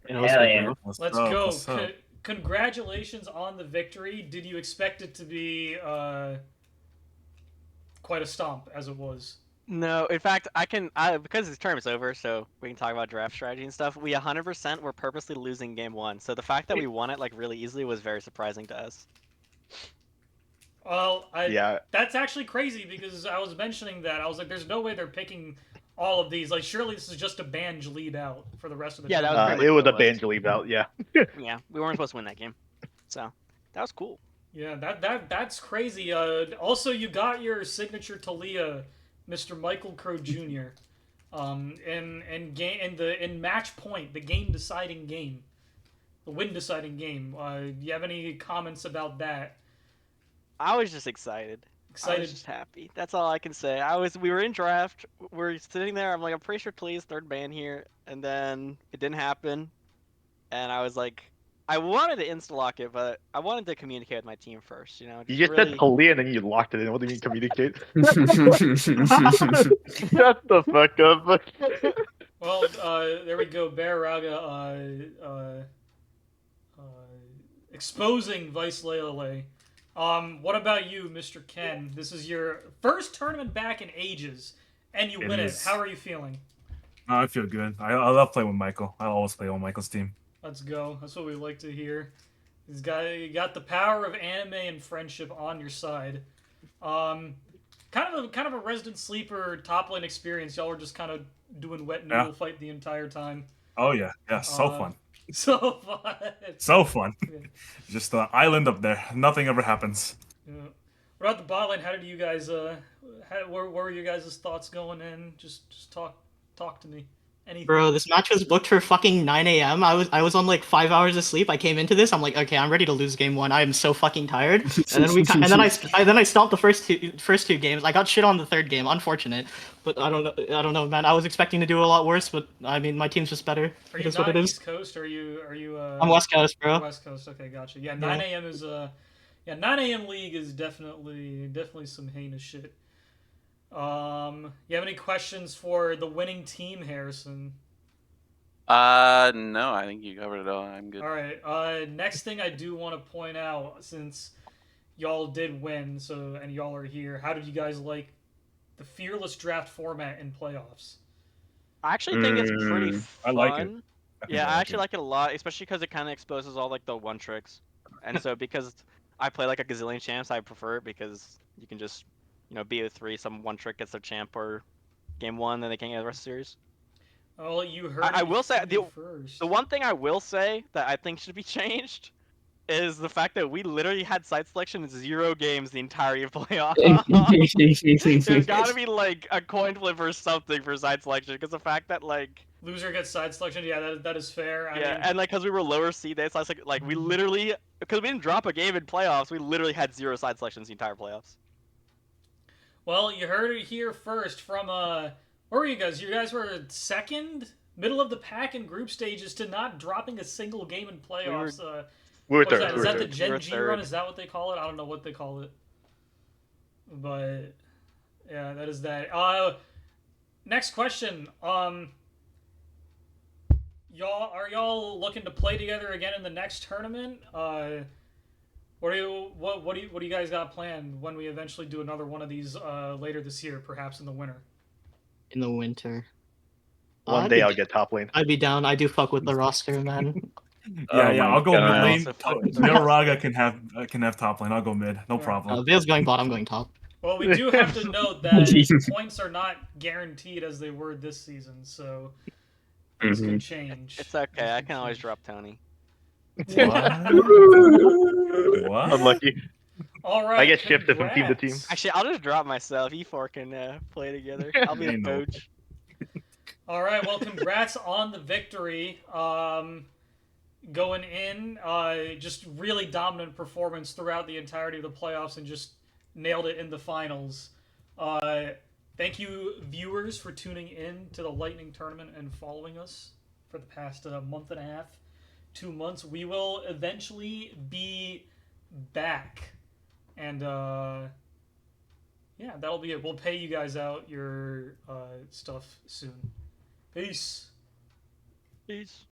Hell yeah. Let's go. Congratulations on the victory. Did you expect it to be quite a stomp as it was? No, in fact, because this term is over, so we can talk about draft strategy and stuff. We 100% were purposely losing game one, so the fact that we won it like really easily was very surprising to us. Well, Yeah. that's actually crazy because I was mentioning that. I was like, there's no way they're picking all of these. Like, surely this is just a Banj lead out for the rest of the Yeah, that was tournament. pretty It much was a what it was. Banjo leave out, yeah. Yeah, we weren't supposed to win that game, so that was cool. Yeah, that's crazy. Also, you got your signature Talia, Mr. Michael Crow Jr. In match point, the game deciding game, the win deciding game. Do you have any comments about that? I was just excited. I Excited? was just happy. That's all I can say. We were in draft. We're sitting there. I'm like, I'm pretty sure Talia's third ban here, and then it didn't happen. And I was like, I wanted to insta-lock it, but I wanted to communicate with my team first. You know, You just really... said Talia and then you locked it in. What do you mean communicate? Shut the fuck up. Well, there we go. Bear Raga exposing Vice Lele. What about you, Mr. Ken? This is your first tournament back in ages, and you It win it. is. How are you feeling? I feel good. I love playing with Michael. I always play on Michael's team. Let's go. That's what we like to hear. You got the power of anime and friendship on your side. Kind of a resident sleeper top lane experience. Y'all were just kind of doing wet noodle fight the entire time. Oh yeah, so fun. So fun. So fun. Yeah. Just the island up there. Nothing ever happens. Yeah. What about the bot lane? How did you guys? Where were your guys' thoughts going in? Just talk to me. Anything. Bro, this match was booked for fucking 9 a.m. I was on like 5 hours of sleep. I came into this. I'm like, okay, I'm ready to lose game one. I am so fucking tired. And then I stopped the first two games. I got shit on the third game. Unfortunate, but I don't know, man. I was expecting to do a lot worse, but I mean, my team's just better. Are It you is what not it is. East Coast? Or are you? I'm West Coast, bro. West Coast. Okay, gotcha. Yeah, 9 a.m. is 9 a.m. league is definitely some heinous shit. You have any questions for the winning team, Harrison? No, I think you covered it all. I'm good. All right. Next thing I do want to point out, since y'all did win, and y'all are here, how did you guys like the fearless draft format in playoffs? I actually think it's pretty fun. I like it. Yeah, I actually like it a lot, especially because it kind of exposes all like the one tricks. And so because I play like a gazillion champs, I prefer it because you can just, BO3, some one trick gets their champ or game one, then they can't get the rest of the series. Oh, you heard. I will say first. The one thing I will say that I think should be changed is the fact that we literally had site selection in 0 games the entirety of playoffs. There's got to be like a coin flip or something for site selection because the fact that like loser gets side selection, yeah, that is fair. I mean, and like because we were lower seed, they like we literally because we didn't drop a game in playoffs, we literally had 0 side selections the entire playoffs. Well, you heard it here first from where were you guys? You guys were second, middle of the pack in group stages to not dropping a single game in playoffs. We were What is third. that? we Is were that the third. Gen We were G third. run? Is that what they call it? I don't know what they call it. But yeah, that is that. Next question. Y'all looking to play together again in the next tournament? What do you guys got planned when we eventually do another one of these later this year, perhaps in the winter? In the winter. One day I'll get top lane. I'd be down. I do fuck with the roster, man. Yeah, Oh yeah. my I'll go mid God. lane. Also fuck with Nilraga can have top lane. I'll go mid. No problem. Vale's going bot. I'm going top. Well, we do have to note that points are not guaranteed as they were this season, so things Mhm. could change. It's okay, I can always drop Tony. What? What? Unlucky. All right. I get shifted from team to team. congrats. Actually, I'll just drop myself. E4 can play together. I'll be the I know. coach. All right. Well, congrats on the victory. Going in, just really dominant performance throughout the entirety of the playoffs, and just nailed it in the finals. Thank you, viewers, for tuning in to the Lightning tournament and following us for the past month and a half, 2 months. We will eventually be back, and yeah, that'll be it. We'll pay you guys out your stuff soon. Peace. Peace.